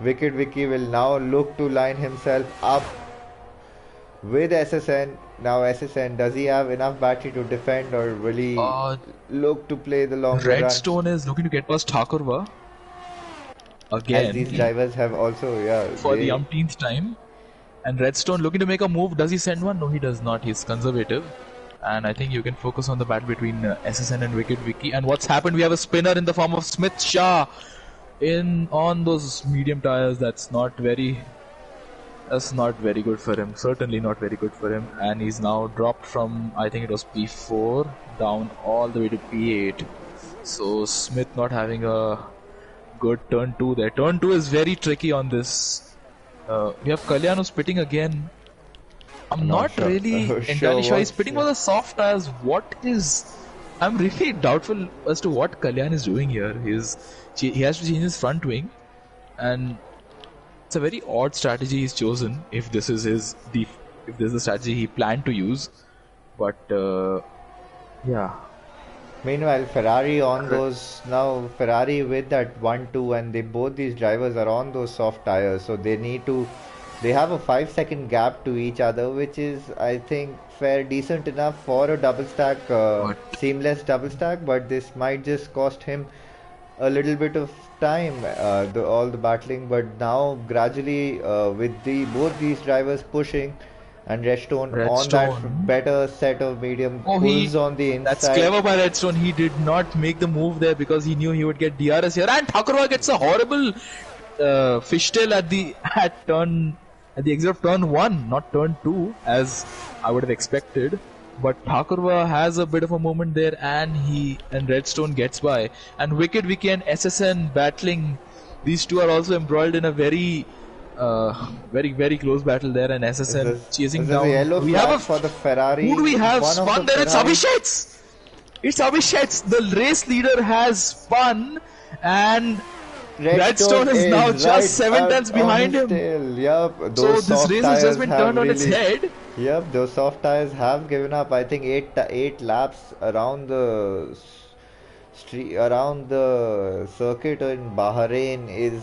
Wicked Vicky will now look to line himself up with SSN. Now SSN, does he have enough battery to defend or will he look to play the longer run?
Redstone is looking to get past Thakurva again.
As these drivers have also,
for the umpteenth time. And Redstone looking to make a move. Does he send one? No, he does not. He's conservative. And I think you can focus on the battle between SSN and Wicked Vicky. And what's happened? We have a spinner in the form of Smith Shah on those medium tires. That's not very good for him. Certainly not very good for him. And he's now dropped from, I think it was P4 down all the way to P8. So Smith not having a good turn 2 there. Turn 2 is very tricky on this. We have Kalyan who's pitting again. I'm not really entirely sure. He's pitting for the soft tires. I'm really doubtful as to what Kalyan is doing here. He has to change his front wing, and it's a very odd strategy he's chosen. If this is the strategy he planned to use, but yeah.
Meanwhile, Ferrari on those now. Ferrari with that 1-2, and both these drivers are on those soft tires, so they have a 5-second gap to each other, which is, I think, decent enough for a double stack, seamless double stack. But this might just cost him a little bit of time, all the battling. But now, gradually, with both these drivers pushing, and Redstone on that better set of medium pulls on the inside.
That's clever by Redstone. He did not make the move there because he knew he would get DRS here. And Thakurva gets a horrible fishtail at the exit of turn 1, not turn 2, as I would have expected. But Thakurva has a bit of a moment there, and Redstone gets by. And Wicked Vicky and SSN battling. These two are also embroiled in a very very close battle there, and SSN chasing down.
We have for the Ferrari.
Who do we have spun there? It's Abhishek. The race leader has spun, and
Redstone
Redstone is now
is right
just 7 tenths
on
behind
his
him.
tail. Yep,
So
those
this
soft
race has just
tires
been
have
turned on its
really.
head.
Yep, those soft tires have given up. I think eight laps around the street, around the circuit in Bahrain is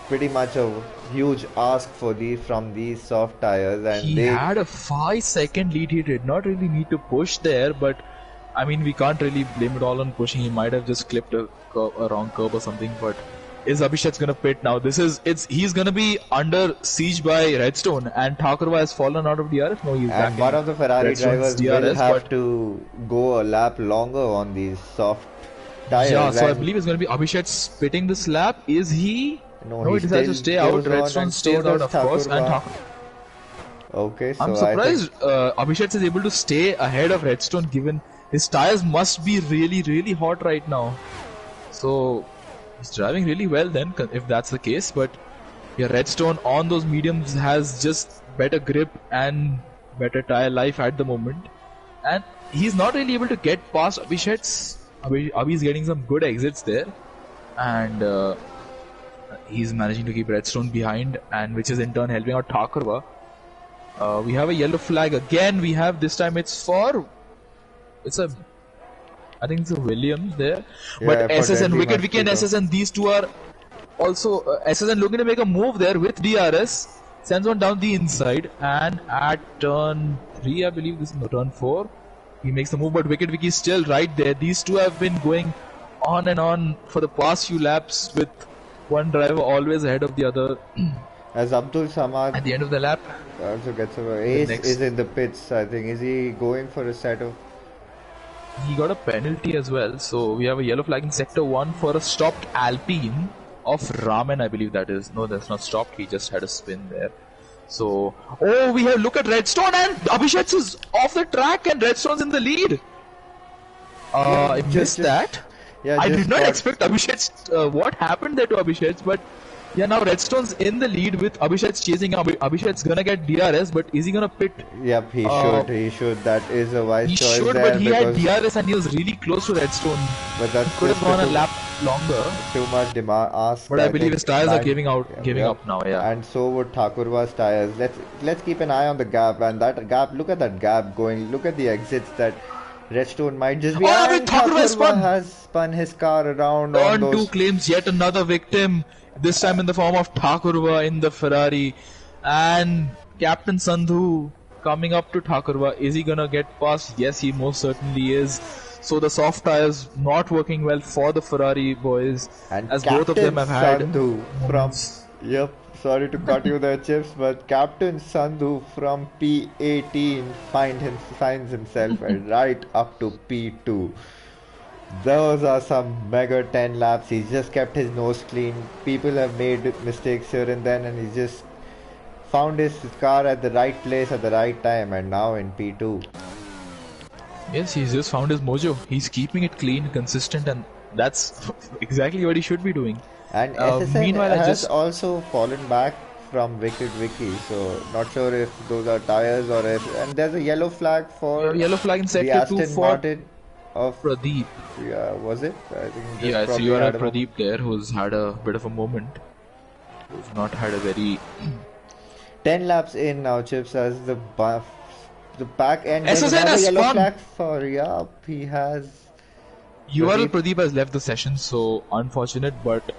pretty much a huge ask for these from these soft tires, and
He
they
had a 5 second lead. He did not really need to push there, but I mean, we can't really blame it all on pushing. He might have just clipped a wrong curb or something. But is Abhishek's gonna pit now? He's gonna be under siege by Redstone, and Thakurva has fallen out of DRS. No, he's back
and one
in
of the Ferrari
Redstone's
drivers will
DRS.
have
But
to go a lap longer on these soft
yeah,
tires,
so I
and
believe it's gonna be Abhishek's pitting this lap. Is he?
no,
No,
he
he decides to
still
stay out.
goes on,
Redstone
and so
stays out,
does
of course, and
Thakurva. Okay,
I'm
so I think
surprised Abhishek is able to stay ahead of Redstone given his tires must be really, really hot right now. So he's driving really well then, if that's the case. But yeah, Redstone on those mediums has just better grip and better tire life at the moment. And he's not really able to get past Abhishek's. Abhi's getting some good exits there. And he's managing to keep Redstone behind, and which is in turn helping out Thakurva. We have a yellow flag again. We have this time I think it's a Williams there,
yeah,
but SSN,
potentially
Wicked
must
Wiki and
pick up.
SSN, these two are also SSN looking to make a move there with DRS, sends one down the inside, and at turn 3, I believe this is no, turn 4, he makes the move, but Wicked Wiki is still right there. These two have been going on and on for the past few laps with one driver always ahead of the other.
As Abdul Samad
At the end of the lap,
also gets away. Ace
next-
is in the pits, I think. Is he going for a set of...
he got a penalty as well. So we have a yellow flag in sector 1 for a stopped Alpine of Ramen, I believe that is. No, that's not stopped. He just had a spin there. So, oh, we have look at Redstone, and Abhishek is off the track and Redstone's in the lead. I missed that.
Yeah,
I
just
did not
got-
expect Abhishek. What happened there to Abhishek? But yeah, now Redstone's in the lead with Abhishek chasing. Abhishek's gonna get DRS, but is he gonna pit?
Yep, he should. He should. That is a wise
He
choice
should,
there
but he had
because...
DRS and he was really close to Redstone.
But that's
Could have
just
gone a
too,
lap longer.
too much demand ask.
But I believe
think.
his tires are
And-
giving
yep.
up now. Yeah.
And so would Thakurva's tires. Let's keep an eye on the gap, and that gap. Look at that gap going. Look at the exits that Redstone might just be.
Oh,
and
Thakurva spun.
has spun his car around on
Turn 2
those.
claims yet another victim. This time in the form of Thakurva in the Ferrari, and Captain Sandhu coming up to Thakurva. Is he gonna get past? Yes, he most certainly is. So the soft tires not working well for the Ferrari boys,
And
as
Captain
both of them have had.
Sandhu from. Yep. Sorry to cut you there, Chips, but Captain Sandhu from P18 finds himself right up to P2. Those are some mega 10 laps. He's just kept his nose clean. People have made mistakes here and then, and he just found his car at the right place at the right time, and now in P2.
Yes, he's just found his mojo. He's keeping it clean, consistent, and that's exactly what he should be doing.
And
Uh,
SSN
meanwhile, I
has
just-
also fallen back from Wicked Wiki, so not sure if those are tires or if. And there's a yellow flag for
Yellow flag in
the
sector 2
Aston
for
Martin of.
Pradeep.
Yeah, was it? I think just
Yeah, so
probably
you are
had
at
a
Pradeep there, who's had a bit of a moment. Who's not had a very
10 laps in now, Chips, as the back end. There's
SSN
another
has
yellow
spun.
flag for. Yeah, he has.
URL Pradeep has left the session, so unfortunate, but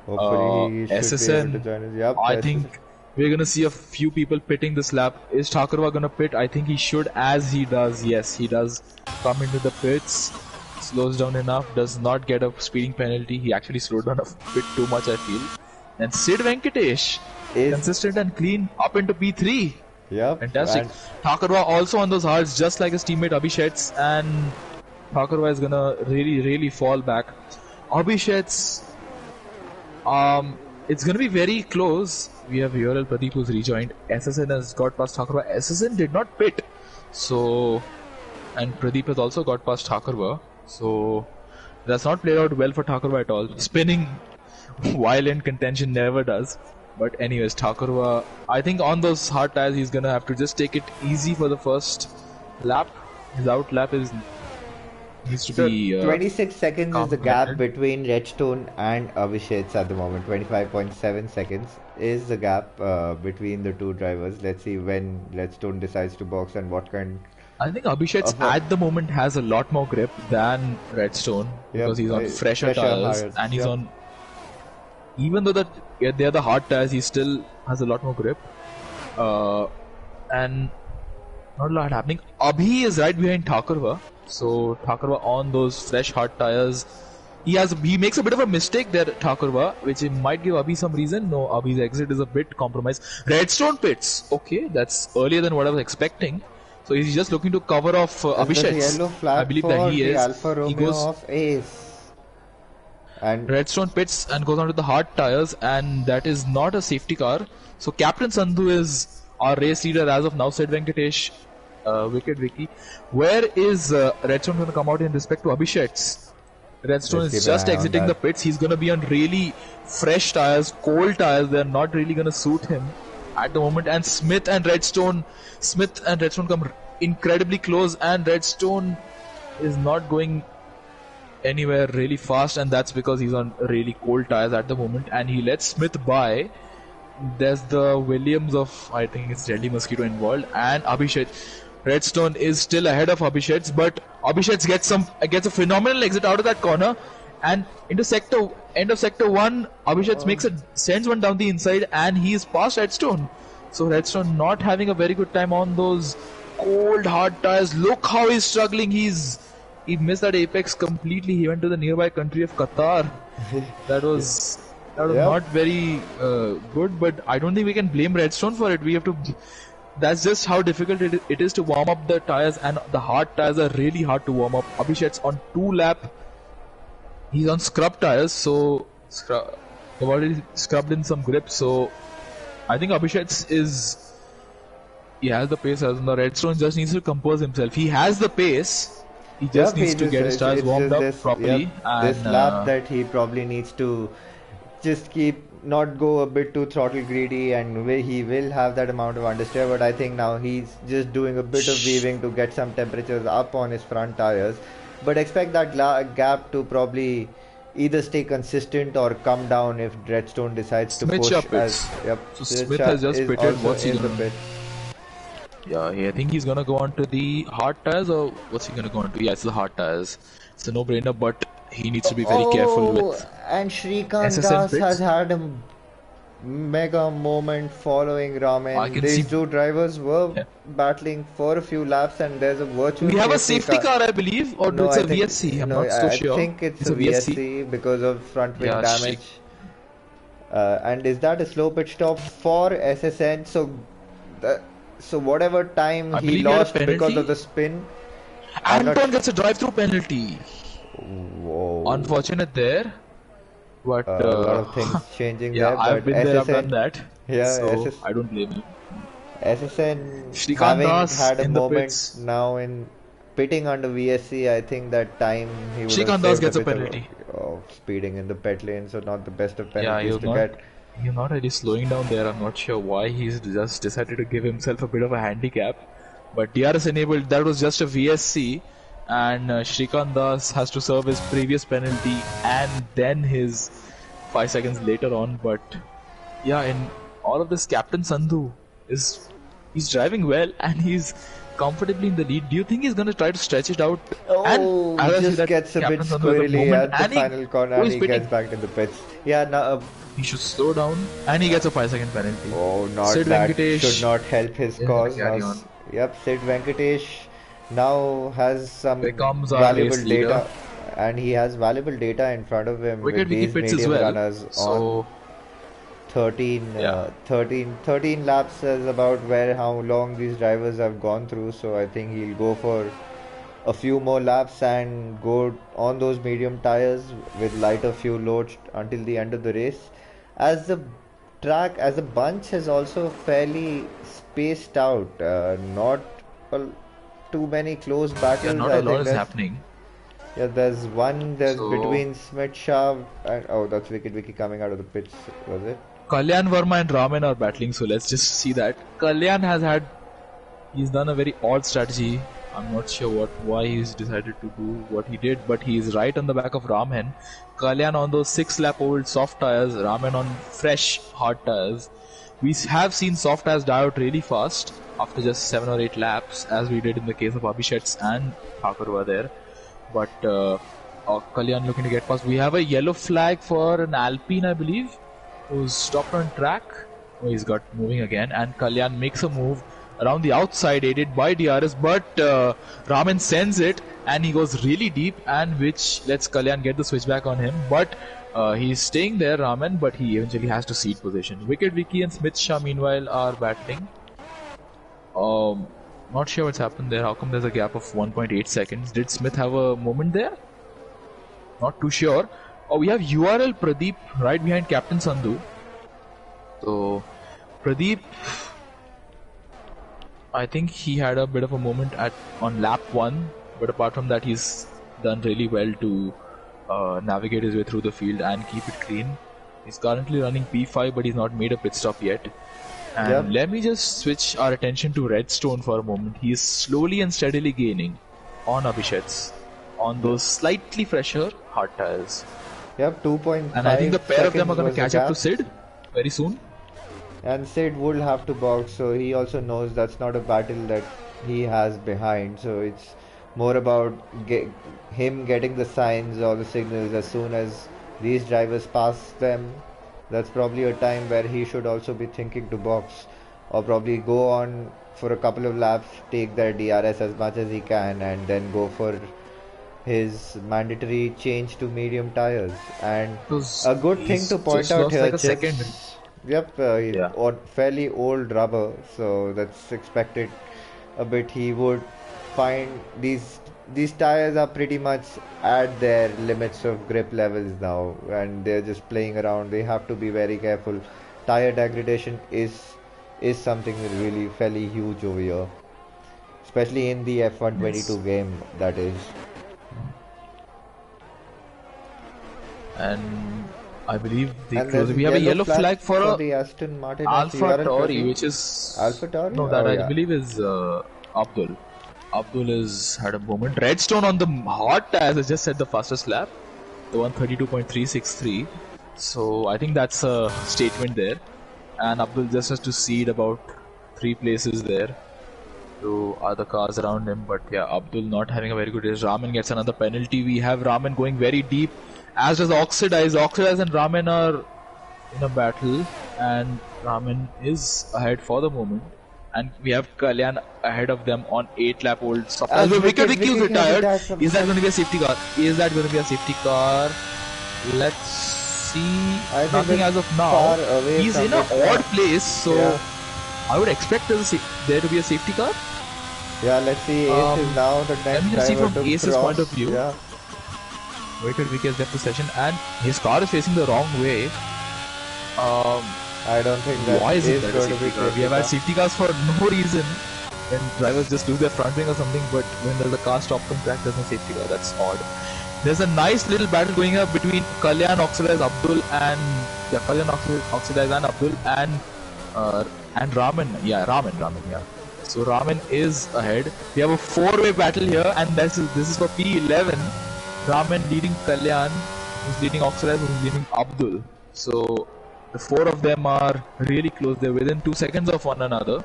Hopefully, he should be able
SSN,
to join us. Yep,
I
SSN.
think we're gonna see a few people pitting this lap. Is Thakurva gonna pit? I think he should, as he does. Yes, he does come into the pits, slows down enough, does not get a speeding penalty. He actually slowed down a bit too much, I feel. And Sid Venkatesh,
Is-
consistent and clean, up into P3.
Yep.
Fantastic.
and-
Thakurva also on those hards, just like his teammate Abhishek's, and Thakurva is gonna really fall back. Abhishek's, it's gonna be very close. We have URL Pradeep who's rejoined. SSN has got past Thakurva. SSN did not pit, so, and Pradeep has also got past Thakurva. So that's not played out well for Thakurva at all. Spinning while in contention never does. But anyways, Thakurva, I think on those hard tires he's gonna have to just take it easy for the first lap. His out lap is needs to
So
be
26 seconds is the gap
complemented.
between Redstone and Abhishek's at the moment. 25.7 seconds is the gap between the two drivers. Let's see when Redstone decides to box and what kind
I think Abhishek's
of a
at the moment has a lot more grip than Redstone
yep
because he's on fresher
pressure
tires
hires.
and he's
Yep.
on. Even though that they're the hard tires, he still has a lot more grip. And not a lot happening. Abhi is right behind Thakurva. So Thakurva on those fresh hard tires. He makes a bit of a mistake there, Thakurva, which might give Abhi some reason. No, Abhi's exit is a bit compromised. Redstone pits. Okay, that's earlier than what I was expecting. So he's just looking to cover off
Is that the
Abhishek's.
yellow
I
flag
believe that
for
he
the
is.
Alfa
He
Romeo
goes
of Ace? And
Redstone pits and goes on to the hard tires, and that is not a safety car. So Captain Sandhu is our race leader as of now, said Venkatesh. Wicked Vicky. Where is Redstone going to come out in respect to Abhishek's? Redstone
let's keep
is
an
just
eye on
exiting the
that.
pits. He's going to be on really fresh tires, cold tires. They're not really going to suit him at the moment. And Smith and Redstone come incredibly close, and Redstone is not going anywhere really fast, and that's because he's on really cold tires at the moment, and he lets Smith by. There's the Williams of, I think it's Deadly Mosquito involved, and Abhishek. Redstone is still ahead of Abhishek, but Abhishek gets a phenomenal exit out of that corner, and into end of sector 1, Abhishek sends one down the inside, and he is past Redstone. So Redstone not having a very good time on those cold hard tires. Look how he's struggling. He missed that apex completely. He went to the nearby country of Qatar. That was
Yep.
not very good, but I don't think we can blame Redstone for it. We have to. That's just how difficult it is to warm up the tires, and the hard tires are really hard to warm up. Abhishek's on 2 lap. He's on scrub tires, so they've already scrubbed in some grip. So I think he has the pace. As the Redstone just needs to compose himself. He has the pace. He just needs to get his tires warmed up properly.
This lap that he probably needs to just not go a bit too throttle greedy, and he will have that amount of understeer, but I think now he's just doing a bit of weaving to get some temperatures up on his front tires, but expect that gap to probably either stay consistent or come down if Redstone decides to push.
So Smith has just pitted. What's he gonna do? Yeah, I think he's gonna go on to the hard tires, or what's he gonna go on to? Yeah, it's the hard tires. It's a no-brainer, but he needs to be very careful with.
And Shrikant
SSN
Das
pits.
has had a mega moment following Ramen. These two drivers were battling for a few laps, and there's a virtual.
We have a safety car, I believe, or no, it's a VSC. I'm not so sure.
I think it's a VSC because of front wing damage. And is that a slow pit stop for SSN? So whatever time he lost because of the spin.
Anton gets a drive-through penalty.
Whoa.
Unfortunate there. But
a lot of things changing there.
I've been there, I've done that.
Yeah,
so I don't blame him.
SSN having had a moment now in pitting under VSC, I think that time he would
Shrikant Das gets a penalty.
Of speeding in the pit lane, so not the best of penalties to get.
He's not really slowing down there. I'm not sure why he's just decided to give himself a bit of a handicap. But DRS enabled, that was just a VSC. And Shrikant Das has to serve his previous penalty and then his 5 seconds later on. But yeah, in all of this, Captain Sandhu he's driving well and he's comfortably in the lead. Do you think he's going to try to stretch it out?
Oh, and just gets a bit squirrely at the final corner and he gets back in the pits. Yeah, now
he should slow down and he gets a 5-second penalty.
Oh, that Venkatesh should not help his cause. Yep, Sid Venkatesh now has some valuable data, and he has valuable data in front of him with these medium runners on 13 laps is about how long these drivers have gone through, so I think he'll go for a few more laps and go on those medium tires with lighter fuel loads until the end of the race, as the track as a bunch is also fairly spaced out, not too many close battles.
Yeah, not a lot is happening.
Yeah, there's between Smith Shah and that's Wicked coming out of the pits, was it?
Kalyan Verma and Raman are battling, so let's just see that. Kalyan he's done a very odd strategy. I'm not sure why he's decided to do what he did, but he's right on the back of Ramen. Kalyan on those 6-lap-old soft tires, Ramen on fresh hard tires. We have seen soft tires die out really fast after just 7 or 8 laps, as we did in the case of Abhishek's and Thakur were there. But Kalyan looking to get past. We have a yellow flag for an Alpine, I believe, who's stopped on track. Oh, he's got moving again, and Kalyan makes a move around the outside, aided by DRS, but Raman sends it, and he goes really deep, and which lets Kalyan get the switchback on him. But he's staying there, Raman, but he eventually has to cede position. Wicked Vicky and Smith Shah, meanwhile, are battling. Not sure what's happened there. How come there's a gap of 1.8 seconds? Did Smith have a moment there? Not too sure. Oh, we have URL Pradeep right behind Captain Sandhu. So, Pradeep, I think he had a bit of a moment on lap 1, but apart from that, he's done really well to navigate his way through the field and keep it clean. He's currently running P5, but he's not made a pit stop yet. And let me just switch our attention to Redstone for a moment. He is slowly and steadily gaining on Abhishek's on those slightly fresher hard tires.
Yep, 2.5.
And I think the pair of them are going to catch up to Sid very soon.
And Sid would have to box, so he also knows that's not a battle that he has behind. So it's more about him getting the signs or the signals as soon as these drivers pass them. That's probably a time where he should also be thinking to box, or probably go on for a couple of laps, take their DRS as much as he can, and then go for his mandatory change to medium tires. And a good thing to point out here, yep, he's on fairly old rubber, so that's expected a bit. He would find these tires are pretty much at their limits of grip levels now, and they're just playing around. They have to be very careful. Tire degradation is something really fairly huge over here, especially in the F122 game, that is.
And I believe we have a yellow flag for
the Aston Martin
Alpha Tauri, which is
Alpha Tauri?
No, that I believe is Abdul. Abdul has had a moment. Redstone on the hot tires has just set the fastest lap, the 132.363. So I think that's a statement there. And Abdul just has to cede about 3 places there to other cars around him. But yeah, Abdul not having a very good race. Raman gets another penalty. We have Raman going very deep, as does Oxidize. Oxidize and Raman are in a battle, and Raman is ahead for the moment. And we have Kalyan ahead of them on 8-lap-old soft tires. Wicked Vicky is retired. Is that going to be a safety car? Is that going to be a safety car? Let's see. Nothing as of now. He's in an odd place, so I would expect there to be a safety car.
Yeah, let's see. Ace is now the next
Let me just see from Ace's point of view.
Yeah.
Wicked Vicky has left the session, and his car is facing the wrong way.
I don't think that
why is it that going to be car? We have had safety cars for no reason when drivers just lose their front wing or something, but when there's a car stopped on track, there's no safety car. That's odd. There's a nice little battle going up between Kalyan, Oxidize, Abdul, and Kalyan, Oxidize, and Abdul, and Raman. Yeah, Raman. Yeah. So Raman is ahead. We have a 4-way battle here, and this is for P11. Raman leading Kalyan, who's leading Oxidize, who's leading Abdul. So the 4 of them are really close. They're within 2 seconds of one another,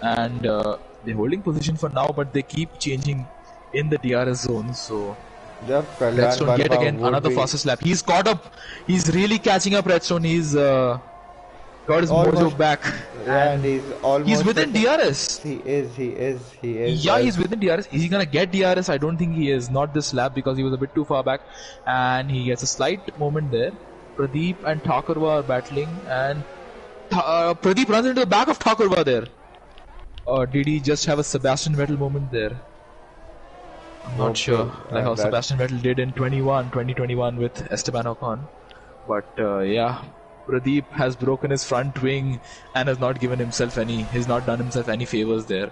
and they're holding position for now, but they keep changing in the DRS zone. So Redstone yet again another fastest lap. He's caught up. He's really catching up. Redstone. He's got his mojo back,
and he's
within DRS.
He is.
Yeah, he's within DRS. Is he gonna get DRS? I don't think he is. Not this lap, because he was a bit too far back, and he gets a slight moment there. Pradeep and Thakurva are battling, and Pradeep runs into the back of Thakurva there. Or did he just have a Sebastian Vettel moment there? I'm not sure. Like how Sebastian Vettel did in 2021 with Esteban Ocon. But yeah, Pradeep has broken his front wing and has not given himself he's not done himself any favors there.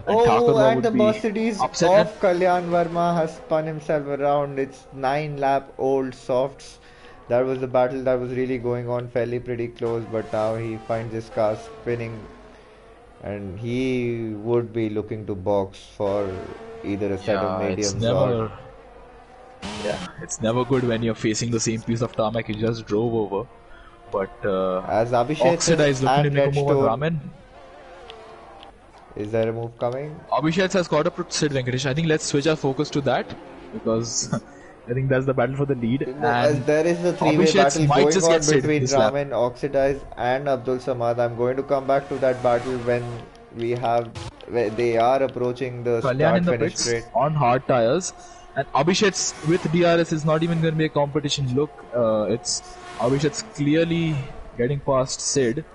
And the Mercedes of Kalyan Verma has spun himself around. It's 9-lap-old softs. That was the battle that was really going on, fairly pretty close, but now he finds his car spinning and he would be looking to box for either a set of
Yeah,
mediums or
it's never good when you're facing the same piece of tarmac you just drove over. But
as Abhishek
Oxida is looking to
and
make a move on
Redstone.
Ramen.
Is there a move coming?
Abhishek has caught up to Sid Venkatesh. I think let's switch our focus to that because I think that's the battle for the lead.
No, as
And
there is a three-way
Abhishek
battle
might
going
just
on
get Sid
between
this lap.
Ramen, Oxidize, and Abdul Samad. I'm going to come back to that battle when they are approaching the
Kalyan in the
start-finish
pits
straight.
on hard tires. And Abhishek's with DRS is not even going to be a competition. Look, it's Abhishek's clearly getting past Sid.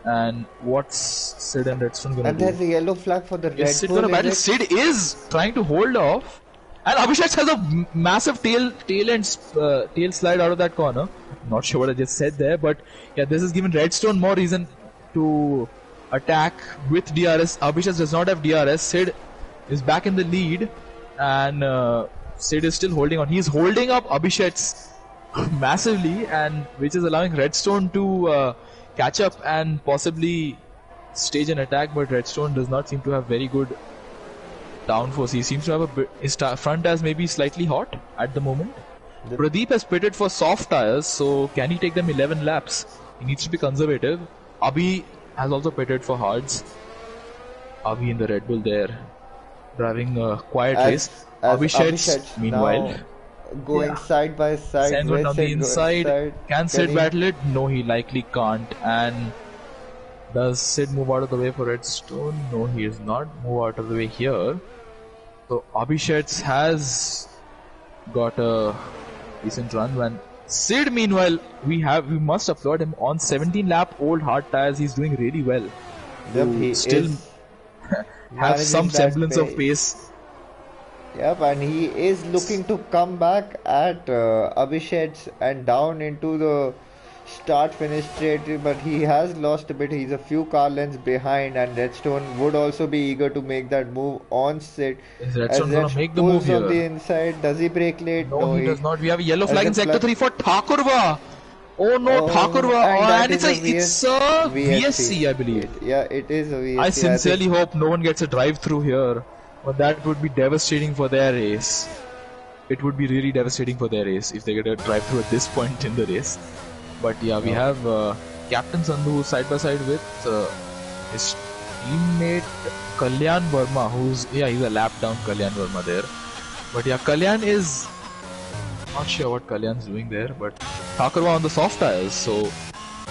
And what's Sid and Redstone going to do?
And there's a yellow flag for the Red
Is Sid
Bull.
going to battle? Sid is trying to hold off. And Abhishek has a massive tail slide out of that corner. Not sure what I just said there, but yeah, this has given Redstone more reason to attack with DRS. Abhishek does not have DRS. Sid is back in the lead, and Sid is still holding on. He's holding up Abhishek's massively, and which is allowing Redstone to catch up and possibly stage an attack. But Redstone does not seem to have very good downforce. He seems to have a bit, his front tires may be slightly hot at the moment. Pradeep has pitted for soft tires, so can he take them 11 laps? He needs to be conservative. Abhi has also pitted for hards. Abhi in the Red Bull there, driving a quiet race. Abhishek, meanwhile,
going side by side.
Send one on the inside. Can Sid battle it? No, he likely can't. And does Sid move out of the way for Redstone? No, he is not. Move out of the way here. So Abhishek has got a decent run. When Sid, meanwhile, we must applaud him on 17 lap old hard tires. He's doing really well.
Yep, he
still have some semblance of pace.
Yep, and he is looking to come back at Abhishek and down into the start-finish straight, but he has lost a bit. He's a few car lengths behind, and Redstone would also be eager to make that move on Sid.
Is Redstone going to make the move here?
On the inside. Does he brake late?
No, he does not. We have a yellow flag in Sector 3 for Thakurva. Oh no, Thakurva. And it's a VSC, I believe.
Yeah, it is a VSC.
I sincerely hope no one gets a drive-through here. But that would be devastating for their race. It would be really devastating for their race if they get a drive-through at this point in the race. But yeah, we have Captain Sandhu side by side with his teammate Kalyan Verma, he's a lap down Kalyan Verma there. But yeah, Kalyan is not sure what Kalyan's doing there, but Thakurva on the soft tires, so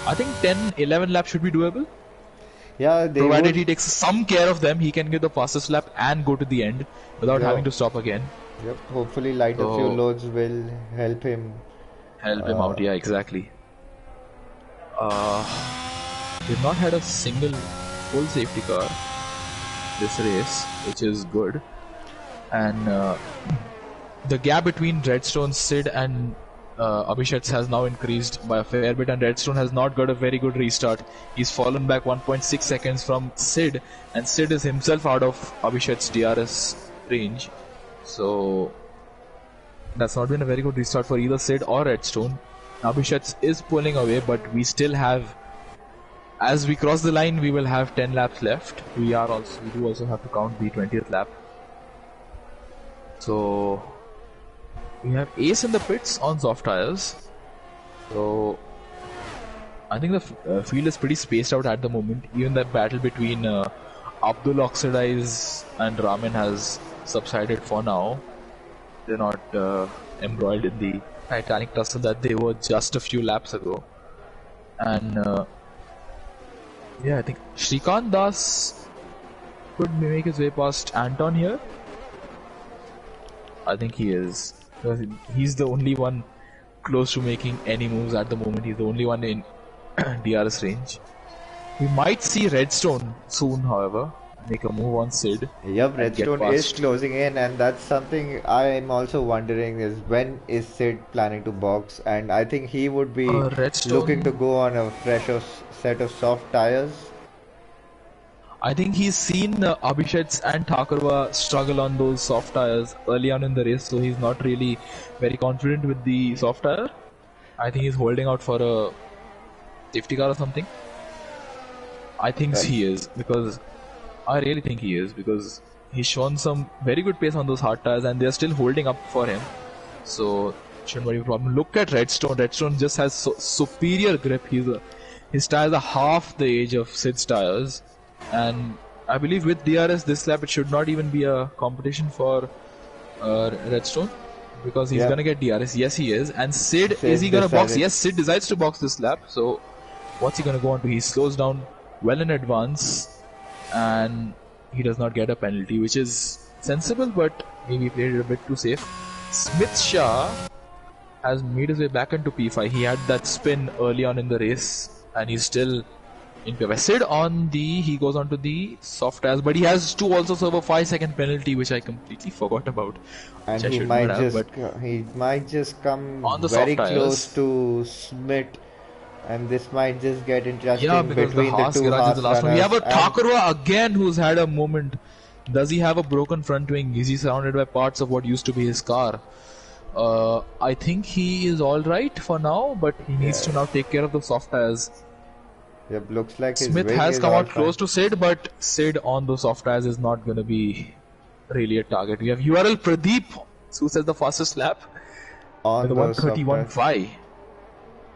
I think 10-11 laps should be doable.
Yeah,
provided he takes some care of them, he can get the fastest lap and go to the end without having to stop again.
Yep, hopefully light a few loads will help him.
Help him out, yeah, exactly. We've not had a single full safety car this race, which is good. And the gap between Redstone, Sid and Abhishek has now increased by a fair bit, and Redstone has not got a very good restart. He's fallen back 1.6 seconds from Sid, and Sid is himself out of Abhishek's DRS range. So that's not been a very good restart for either Sid or Redstone. Abhishek is pulling away, but we still have, as we cross the line, we will have 10 laps left. We do also have to count the 20th lap. So we have Ace in the pits on soft tires. So I think the field is pretty spaced out at the moment. Even that battle between Abdul Oxidize and Ramen has subsided for now. They're not embroiled in the Titanic tussle that they were just a few laps ago. And yeah, I think Shrikant Das could make his way past Anton here. I think he is. He's the only one close to making any moves at the moment. He's the only one in DRS range. We might see Redstone soon, however, make a move on Sid.
Yep, Redstone is closing in, and that's something I'm also wondering is when is Sid planning to box, and I think he would be looking to go on a fresh set of soft tires.
I think he's seen Abhishek and Thakurva struggle on those soft tires early on in the race, so he's not really very confident with the soft tire. I think he's holding out for a safety car or something. I think he is, because I really think he is, because he's shown some very good pace on those hard tires and they're still holding up for him. So, shouldn't be a problem. Look at Redstone. Redstone just has superior grip. His tires are half the age of Sid's tires. And I believe with DRS this lap it should not even be a competition for Redstone, because he's gonna get DRS. Yes, he is. And Sid is he gonna box? Yes, Sid decides to box this lap. So what's he gonna go on to? He slows down well in advance, and he does not get a penalty, which is sensible, but maybe played it a bit too safe. Smith Shah has made his way back into P5. He had that spin early on in the race, and he's still in P5. Sid he goes on to the soft tires, but he has to also serve a 5-second penalty, which I completely forgot about.
And he might just come very close to Smith, and this might just get interesting between the two Haas runners.
We have a Thakurwa again who's had a moment. Does he have a broken front wing? Is he surrounded by parts of what used to be his car? I think he is alright for now, but he needs to now take care of the soft tires.
Yep, looks like
Smith has come out close to Sid, but Sid on those soft tires is not going to be really a target. We have URL Pradeep, who says the fastest lap
on
the 131.5.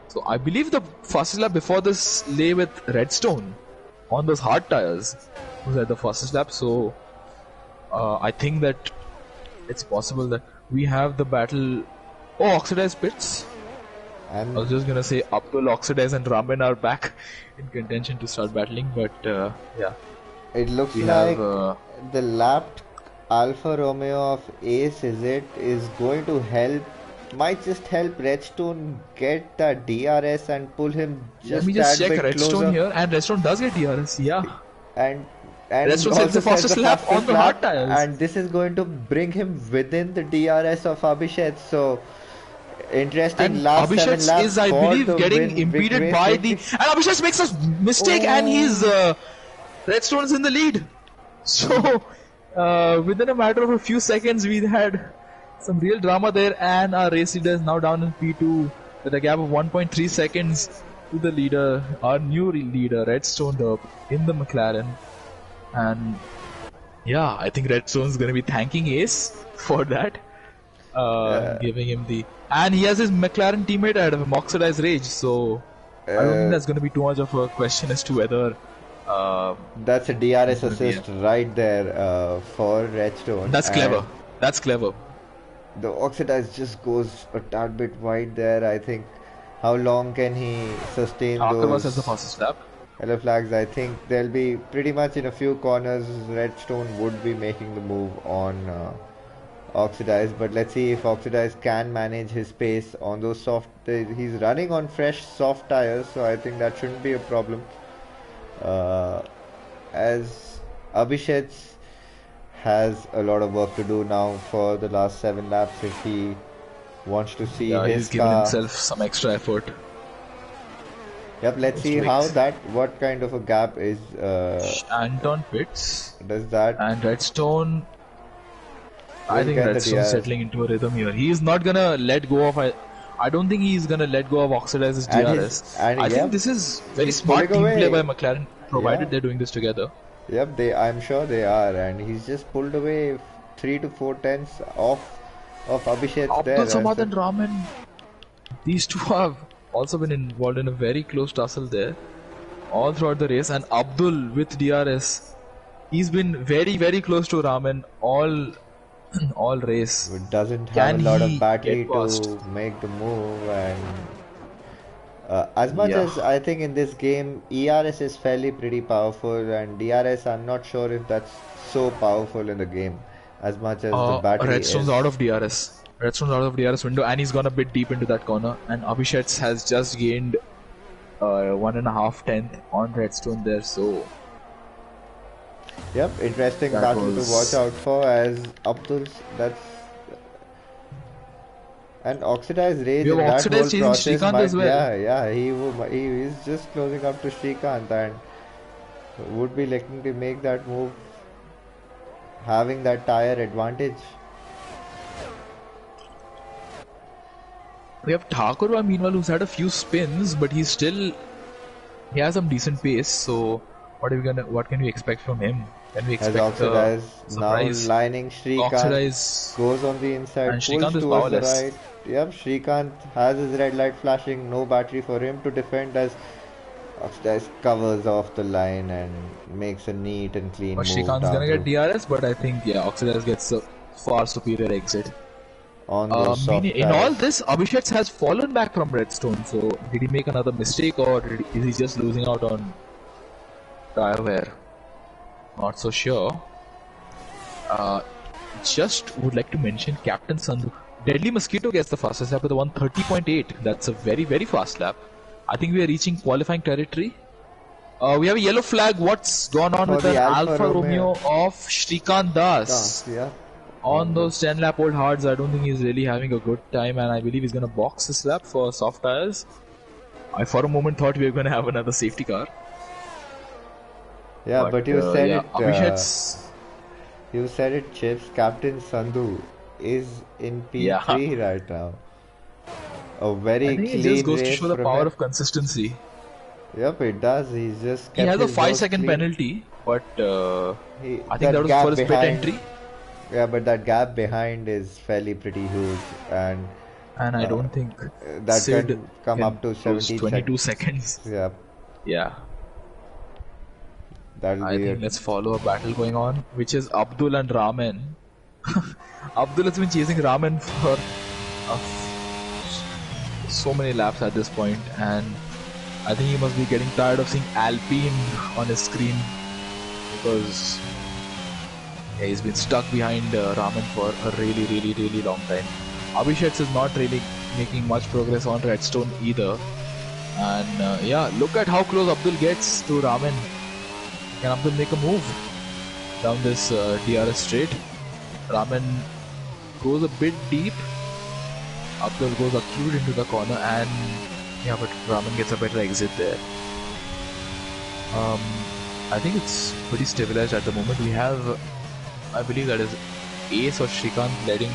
So I believe the fastest lap before this lay with Redstone on those hard tires was at the fastest lap. So I think that it's possible that we have the battle. Oh, Oxidized Pits.
And
I was just gonna say Abdul, Oxidize and Ramen are back in contention to start battling, but yeah.
It looks like the lapped Alfa Romeo of Ace is going to might just help Redstone get that DRS and pull him just
Let me just
that
check
bit
Redstone
closer.
here, and Redstone does get DRS, yeah.
And
Redstone sets the fastest lap on the hard tires.
And this is going to bring him within the DRS of Abhishek, so interesting.
And
last
Abhishek
7 laps
is, I believe, getting impeded by the... And Abhishek makes a mistake and he's... Redstone is in the lead. So, within a matter of a few seconds, we had some real drama there, and our race leader is now down in P2 with a gap of 1.3 seconds to the leader, our new leader, Redstone in the McLaren. And yeah, I think Redstone's going to be thanking Ace for that. Giving him the... And he has his McLaren teammate ahead of him, Oxidized Rage, so I don't think that's going to be too much of a question as to whether...
that's a DRS assist right there for Redstone.
That's clever. That's clever.
The Oxidized just goes a tad bit wide there. I think how long can he sustain those
has the fastest lap.
yellow flags? I think they'll be pretty much in a few corners. Redstone would be making the move on Oxidized, but let's see if Oxidized can manage his pace on those soft. He's running on fresh soft tires, so I think that shouldn't be a problem. As Abhishek has a lot of work to do now for the last 7 laps if he wants to see his
he's given himself some extra effort.
Yep, let's see what kind of a gap is
Anton pits.
Does that
and Redstone? I think Redstone's settling into a rhythm here. He's not gonna let go of. I don't think he's gonna let go of Oxidiz's DRS. I think this is very smart team play by McLaren, provided they're doing this together.
Yep, I'm sure they are, and he's just pulled away 3 to 4 tenths of Abhishek there.
Abdul Samad and Raman, these two have also been involved in a very close tussle there, all throughout the race. And Abdul with DRS, he's been very, very close to Raman all race.
It doesn't have a lot of battery to make the move, and as much as I think in this game ERS is fairly pretty powerful, and DRS I'm not sure if that's so powerful in the game as much as the battery
Redstone's out of DRS. Redstone's out of DRS window, and he's gone a bit deep into that corner, and Abhishek has just gained 1.5 tenth on Redstone there, so
yep, interesting battle to watch out for as Abdul's and Oxidized Rage in that whole process
as well.
He is just closing up to Shrikant and would be looking to make that move, having that tire advantage.
We have Thakurwa meanwhile, who's had a few spins, but he has some decent pace, so what can we expect from him? Can we
As
expect a
Oxidize now
surprise?
lining Shrikant,
Oxidize
goes on the
and
inside, pulls
Shrikant is
towards the
powerless.
right. Yep, Shrikant has his red light flashing, no battery for him to defend as Oxidize covers off the line and makes a neat and clean
But
move
Shrikant's
down
gonna get
through
DRS, but I think yeah, Oxidize gets a far superior exit.
on those
Meaning
soft
in all
tires.
this, Abhishek has fallen back from Redstone. So did he make another mistake, or is he just losing out on tire wear? Not so sure. Just would like to mention Captain Sandhu. Deadly Mosquito gets the fastest lap with a 130.8. That's a very, very fast lap. I think we are reaching qualifying territory. We have a yellow flag. What's gone on
For
with
the
an
Alfa
Alfa
Romeo.
Romeo of Shrikant Das?
Yeah.
On those 10 lap old hards, I don't think he's really having a good time, and I believe he's going to box this lap for soft tires. I for a moment thought we were going to have another safety car.
Yeah, but you said
yeah,
it.
Abhishek's
You said it, Chips. Captain Sandhu is in P3 right now. A very
I think it
clean
just goes to
race
show the
from
power
him.
of consistency.
Yep, it does. He's just
He
kept
has a
his
5
nose
second
clean.
penalty, but I think that was
gap
for his pit
behind,
entry.
Yeah, but that gap behind is fairly pretty huge, and
I don't think
that
Sid
can come up to
close
17
22
seconds.
seconds.
Yeah,
Yeah.
that'll
I
be
think
it.
let's follow a battle going on, which is Abdul and Ramen. Abdul has been chasing Ramen for so many laps at this point, and I think he must be getting tired of seeing Alpine on his screen because he's been stuck behind Ramen for a really, really, really long time. Abhishek is not really making much progress on Redstone either, and yeah, look at how close Abdul gets to Ramen. Can Abdul make a move down this DRS straight? Ramen goes a bit deep. Abdul goes acute into the corner, and yeah, but Ramen gets a better exit there. I think it's pretty stabilized at the moment. We have, I believe that is Ace or Shrikant letting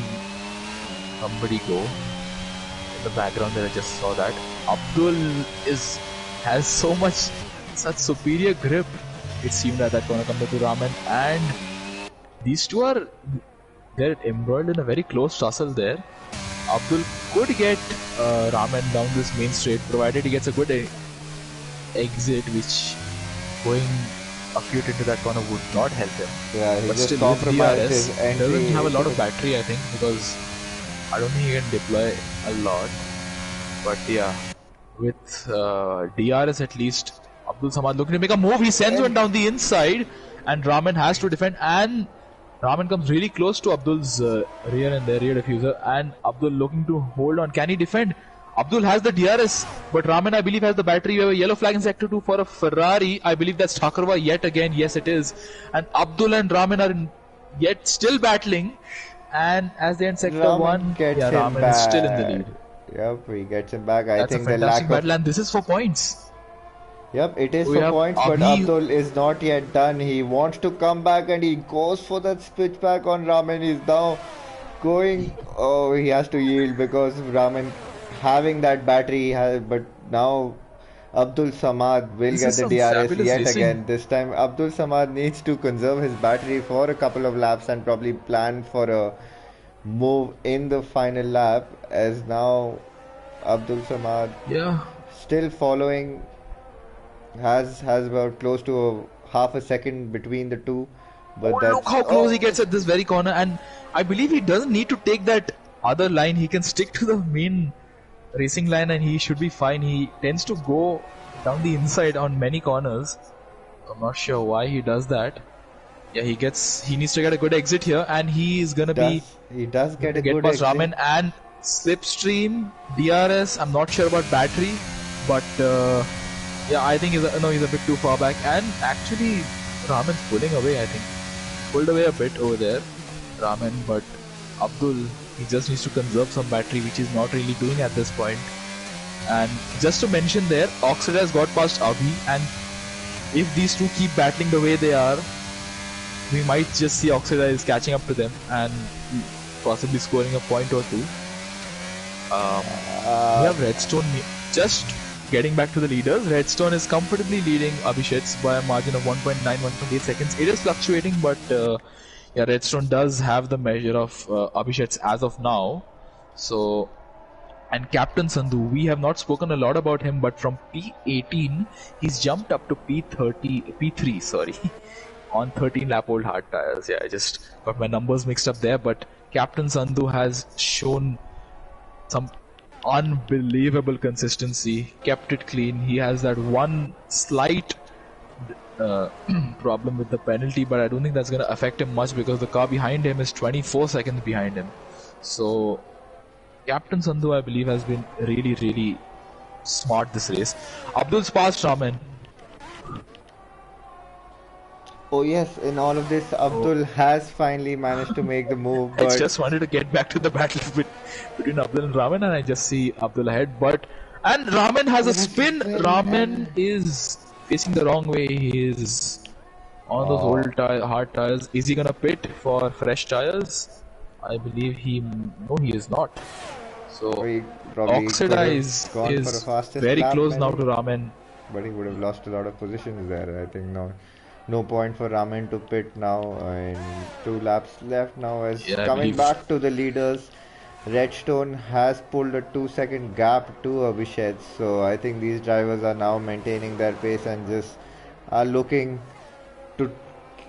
somebody go. In the background there I just saw that. Abdul has such superior grip. It seemed at that corner compared to Ramen, and these two they're embroiled in a very close tussle there. Abdul could get Ramen down this main straight provided he gets a good exit, which going acute into that corner would not help him.
Yeah, he
But
just
still, with
compromised
DRS,
his entry.
doesn't have a lot of battery, I think, because I don't think he can deploy a lot. But yeah, with DRS at least, Abdul Samad looking to make a move. He sends one down the inside, and Ramen has to defend. And Ramen comes really close to Abdul's rear and their rear diffuser, and Abdul looking to hold on. Can he defend? Abdul has the DRS, but Ramen, I believe, has the battery. We have a yellow flag in Sector 2 for a Ferrari. I believe that's Thakurva yet again. Yes, it is. And Abdul and Ramen are yet still battling. And as they end Sector
Ramen
1,
gets
yeah,
him
Ramen
back.
is still in the lead.
Yep, he gets him back. I
That's
think
a
the
fantastic
lack
battle,
of.
and this is for points.
Yep, it is
We
for
have
points, but
Abhi.
Abdul is not yet done. He wants to come back and he goes for that switchback on Ramen. He's now going. Oh, he has to yield because Ramen having that battery, but now Abdul Samad will
This
get
is
the
some
DRS
fabulous
yet
racing.
again. This time, Abdul Samad needs to conserve his battery for a couple of laps and probably plan for a move in the final lap. As now, Abdul Samad
Yeah.
still following, has about close to half a second between the two, but
Oh,
that's
look how close he gets at this very corner, and I believe he doesn't need to take that other line. He can stick to the main racing line, and he should be fine. He tends to go down the inside on many corners. I'm not sure why he does that. Yeah, he needs to get a good exit here, and he is gonna
he does get a
get
good
past
exit.
Ramen and Slipstream, DRS. I'm not sure about battery, but yeah, I think he's a bit too far back. And actually, Ramen's pulling away. I think pulled away a bit over there, Ramen. But Abdul, he just needs to conserve some battery, which he's not really doing at this point. And just to mention there, Oxford has got past Abhi, and if these two keep battling the way they are, we might just see Oxidize catching up to them and possibly scoring a point or two. We have Redstone just getting back to the leaders, Redstone is comfortably leading Abhishek by a margin of 1.9, 1.8 seconds. It is fluctuating, but yeah, Redstone does have the measure of Abhishek as of now. So, and Captain Sandhu, we have not spoken a lot about him, but from P18, he's jumped up to P3, sorry, on 13 lap old hard tires. Yeah, I just got my numbers mixed up there, but Captain Sandhu has shown some unbelievable consistency, kept it clean. He has that one slight problem with the penalty, but I don't think that's going to affect him much because the car behind him is 24 seconds behind him. So Captain Sandhu, I believe, has been really, really smart this race. Abdul's passed Raman.
Oh yes, in all of this, Abdul has finally managed to make the move.
I
But
just wanted to get back to the battle between Abdul and Raman, and I just see Abdul ahead. And Raman has a spin. Raman is facing the wrong way. He is on those old hard tires. Is he gonna pit for fresh tires? I believe he is not. So Oxidize is very close now to Raman.
But he would have lost a lot of positions there. I think no point for Raman to pit now, and 2 laps left now. As coming back to the leaders, Redstone has pulled a 2-second gap to Abhishek, so I think these drivers are now maintaining their pace and just are looking to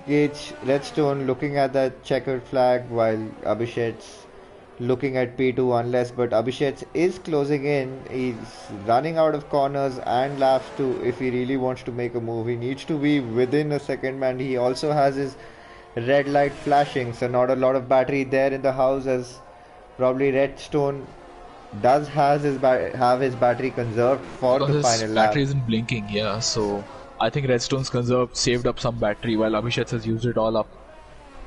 gauge Redstone, looking at the checkered flag, while Abhishek's looking at P2 unless, but Abhishek is closing in. He's running out of corners and laps too. If he really wants to make a move, he needs to be within a second, and he also has his red light flashing, so not a lot of battery there in the house, as probably Redstone does have his battery conserved for the final lap.
Battery isn't blinking, yeah, so I think Redstone's saved up some battery while Abhishek has used it all up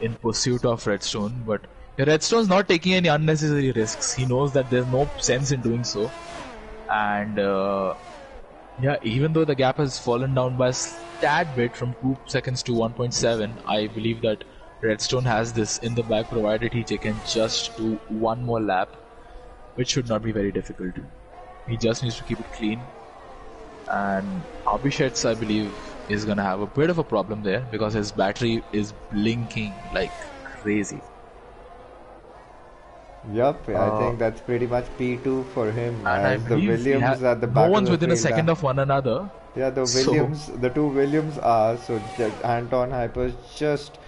in pursuit of Redstone. But Redstone's not taking any unnecessary risks. He knows that there's no sense in doing so. And yeah, even though the gap has fallen down by a tad bit from 2 seconds to 1.7, I believe that Redstone has this in the bag provided he can just do one more lap, which should not be very difficult. He just needs to keep it clean. And Abhishek, I believe, is gonna have a bit of a problem there because his battery is blinking like crazy.
Yup, I think that's pretty much P2 for him.
And as the Williams at the back. No one's within a second of one another.
Yeah, the two Williams are, so Anton Hyper's just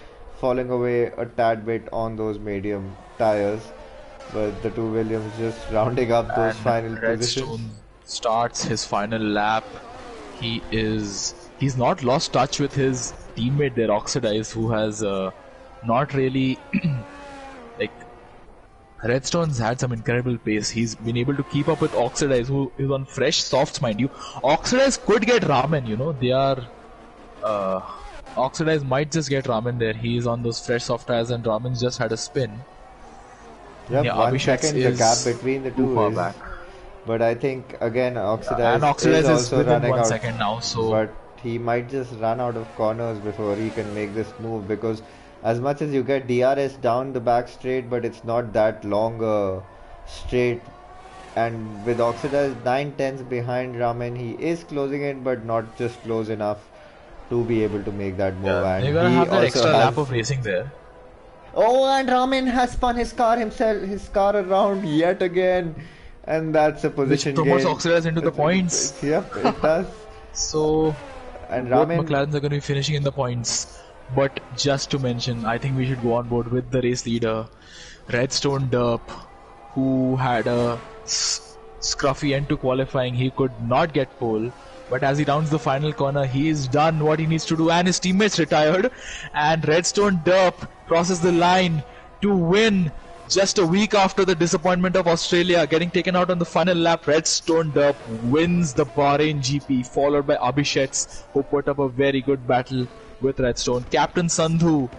falling away a tad bit on those medium tires, but the two Williams just rounding up those final positions.
Redstone starts his final lap. He's not lost touch with his teammate there, Oxidize, who has not really like. Redstone's had some incredible pace. He's been able to keep up with Oxidize, who is on fresh softs, mind you. Oxidize could get Raman, they are... Oxidize might just get Raman there. He is on those fresh soft tires and Raman's just had a spin.
Yep, yeah, 1 second the gap between the two is... Back. But I think, again, Oxidize is also running out.
1 second now, so...
But he might just run out of corners before he can make this move, because as much as you get DRS down the back straight, but it's not that long straight. And with Oxidize 9/10 behind Raman, he is closing it, but not just close enough to be able to make that move.
Yeah, and you're gonna have that extra lap of racing there.
Oh, and Raman has spun his car around yet again, and that's a position
which promotes Oxidize into the points.
Yep, it does.
So, and both McLarens are going to be finishing in the points. But just to mention, I think we should go on board with the race leader, Redstone Derp, who had a scruffy end to qualifying. He could not get pole, but as he rounds the final corner, he's done what he needs to do, and his teammates retired. And Redstone Derp crosses the line to win just a week after the disappointment of Australia getting taken out on the final lap. Redstone Derp wins the Bahrain GP, followed by Abhishek, who put up a very good battle with Redstone. Captain Sandhu,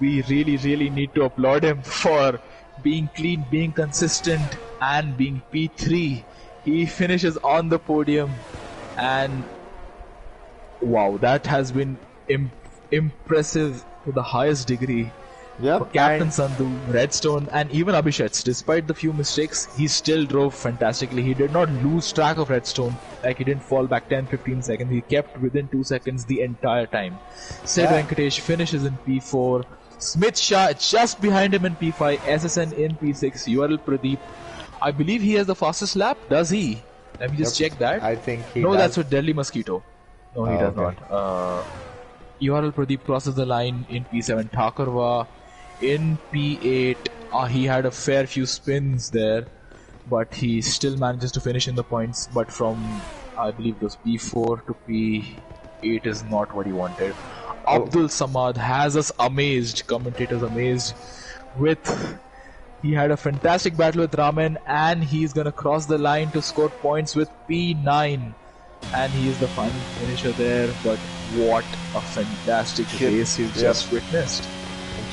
we really need to applaud him for being clean, being consistent, and being P3. He finishes on the podium, and wow, that has been impressive to the highest degree. For
Yep,
Captain
and
Sandhu, Redstone, and even Abhishek, despite the few mistakes, he still drove fantastically. He did not lose track of Redstone, like he didn't fall back 10-15 seconds. He kept within 2 seconds the entire time. Sid
yeah,
Venkatesh finishes in P4. Smith Shah just behind him in P5. SSN in P6. URL Pradeep. I believe he has the fastest lap. Does he? Let me
yep.
just check that.
I think he
No, that's
does.
with Delhi Mosquito. No, he
Oh,
does
okay.
not. URL Pradeep crosses the line in P7. Thakurva in P8. He had a fair few spins there, but he still manages to finish in the points. But from, I believe it was P4 to P8 is not what he wanted.
Oh,
Abdul Samad has us amazed, commentators amazed, with he had a fantastic battle with Raman, and he's gonna cross the line to score points with P9, and he is the final finisher there. But what a fantastic race
Chips.
we've
Yep.
just witnessed.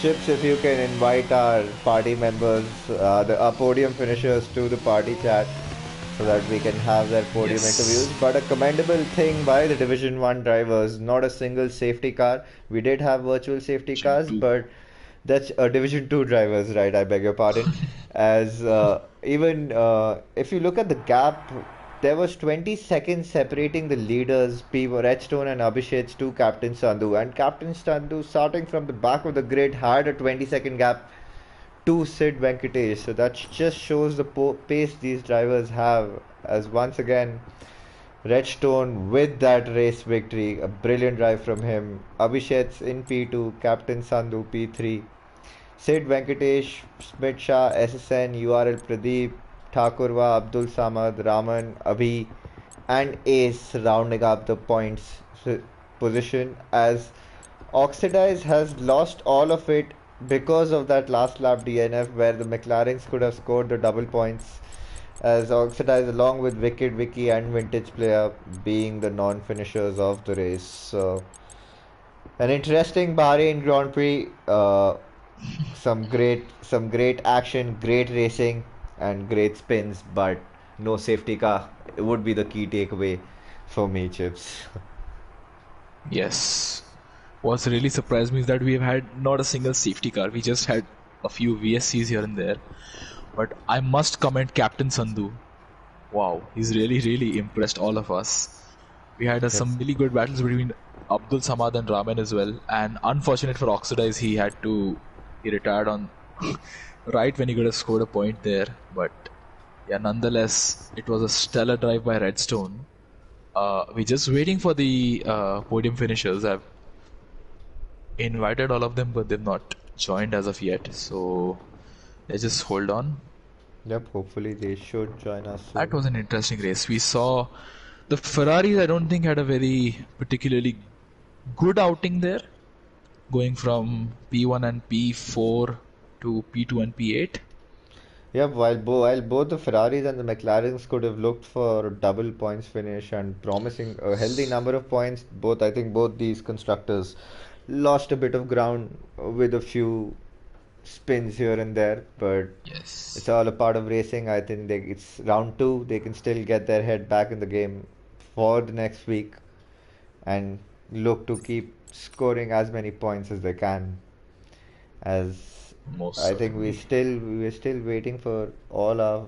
Chips, if you can invite our party members, our podium finishers to the party chat so that we can have their podium interviews.
Yes.
But a commendable thing by the Division 1 drivers, not a single safety car. We did have virtual safety
Division
cars,
2.
but that's Division 2 drivers, right? I beg your pardon. As even if you look at the gap, there was 20 seconds separating the leaders, P. Redstone and Abhishek's to Captain Sandhu. And Captain Sandhu, starting from the back of the grid, had a 20-second gap to Sid Venkatesh. So that just shows the pace these drivers have. As once again, Redstone with that race victory, a brilliant drive from him. Abhishek's in P2, Captain Sandhu P3. Sid Venkatesh, Smith Shah, SSN, URL Pradeep, Thakurva, Abdul Samad, Raman, Abhi, and Ace rounding up the points position as Oxidize has lost all of it because of that last lap DNF where the McLarens could have scored the double points as Oxidize along with Wicked Vicky and Vintage Player being the non-finishers of the race. So an interesting Bahrain Grand Prix. Some great action, great racing, and great spins, but no safety car. It would be the key takeaway for me, Chips.
Yes. What's really surprised me is that we've had not a single safety car. We just had a few VSCs here and there. But I must comment Captain Sandhu. Wow, he's really, really impressed all of us. We had
Yes.
some really good battles between Abdul Samad and Raman as well. And unfortunate for Oxidize, he retired on right when he could have scored a point there. But yeah, nonetheless, it was a stellar drive by Redstone. We're just waiting for the podium finishers. I've invited all of them, but they've not joined as of yet. So let's just hold on.
Yep, hopefully they should join us
That
soon.
was an interesting race. We saw the Ferraris, I don't think, had a very particularly good outing there, going from P1 and P4 to P2 and P8.
Yep, while both the Ferraris and the McLarens could have looked for a double points finish and promising a healthy number of points, both I think both these constructors lost a bit of ground with a few spins here and there, but it's
Yes.
all a part of racing. I think it's round two. They can still get their head back in the game for the next week and look to keep scoring as many points as they can. As
Most
I think
certainly.
we're still waiting for all our.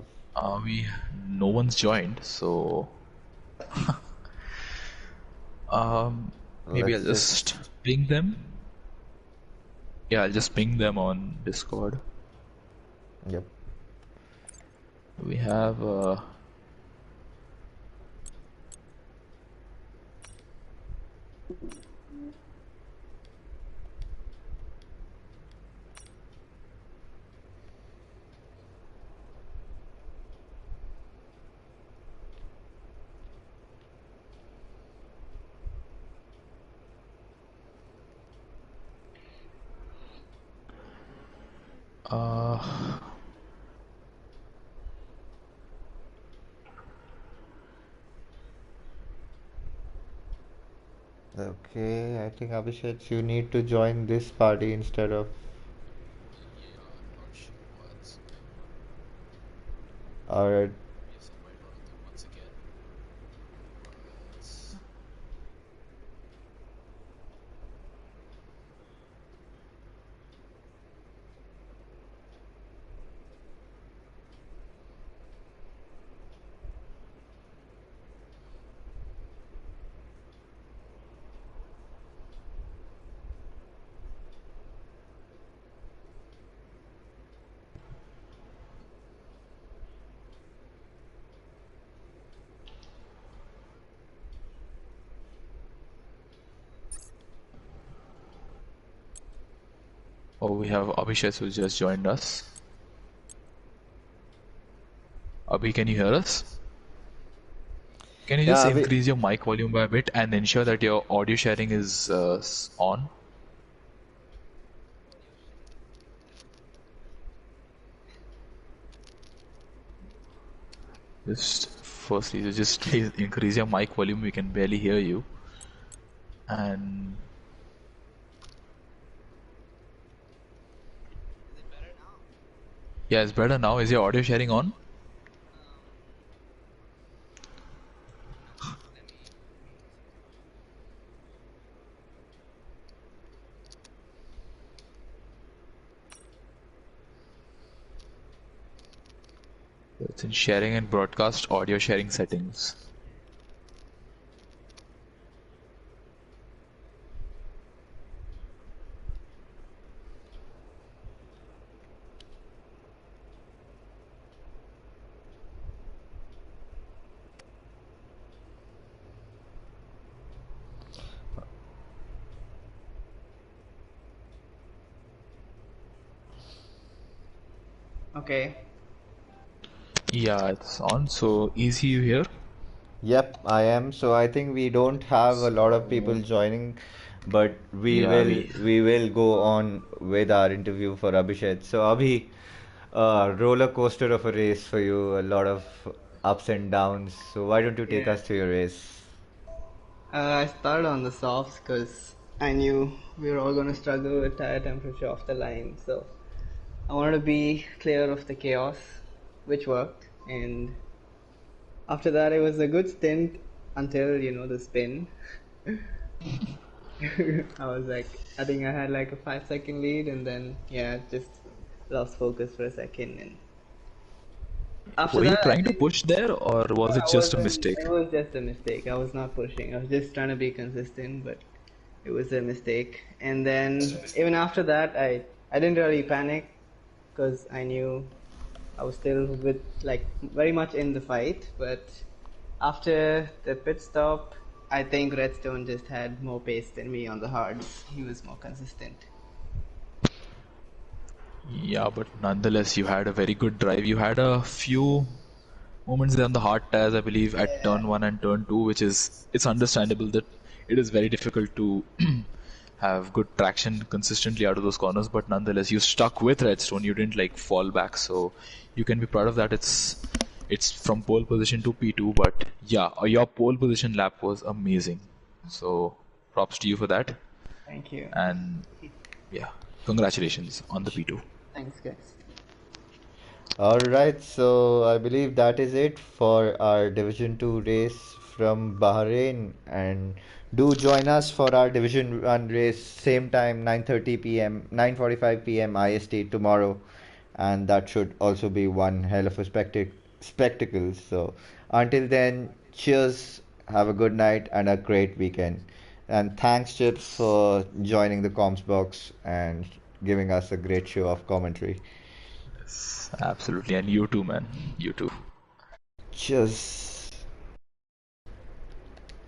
We No one's joined, so maybe I'll
Let's just.
just ping them. Yeah, I'll just ping them on Discord.
Yep.
We have uh,
Okay, I think Abhishek, you need to join this party instead of.
yeah, I'm not sure what's going on.
Alright.
Let me just invite all of them once again. But Oh, we have Abhishek who just joined us. Abhi, can you hear us? Can you just
Yeah, we,
increase your mic volume by a bit and ensure that your audio sharing is on? Just firstly, just please increase your mic volume. We can barely hear you. And yeah, it's better now. Is your audio sharing on? It's in sharing and broadcast audio sharing settings.
Okay.
Yeah, it's on. So easy you hear?
yep, I am. So I think we don't have a lot of people
So
joining, but we
yeah,
will
we
we will go on with our interview for Abhishek. So Abhi, roller coaster of a race for you, a lot of ups and downs. So why don't you take
Yeah.
us through your race?
I started on the softs because I knew we were all going to struggle with tire temperature off the line. So I wanted to be clear of the chaos, which worked. And after that, it was a good stint until, the spin. I was like, I think I had like a 5 second lead, and then, yeah, just lost focus for a second. And after
were you
that, I
trying to
think
push there or was it
I
just a
wasn't,
mistake?
it was just a mistake. I was not pushing. I was just trying to be consistent, but it was a mistake. And then even after that, I didn't really panic because I knew I was still with like very much in the fight. But after the pit stop, I think Redstone just had more pace than me on the hards. He was more consistent.
Yeah, but nonetheless, you had a very good drive. You had a few moments there on the hard tires, I believe, at
Yeah.
turn one and turn two, which is it's understandable that it is very difficult to have good traction consistently out of those corners. But nonetheless, you stuck with Redstone. You didn't like fall back, so you can be proud of that. It's from pole position to P2, but yeah, your pole position lap was amazing. So props to you for that,
Thank you.
and yeah, congratulations on the P2.
Thanks, guys.
All right, so I believe that is it for our Division 2 race from Bahrain. And do join us for our Division 1 race, same time, 9:30 p.m., 9:45 p.m. IST tomorrow. And that should also be one hell of a spectacle. So until then, cheers, have a good night and a great weekend. And thanks, Chips, for joining the comms box and giving us a great show of commentary.
Absolutely, and you too, man. You too.
Cheers.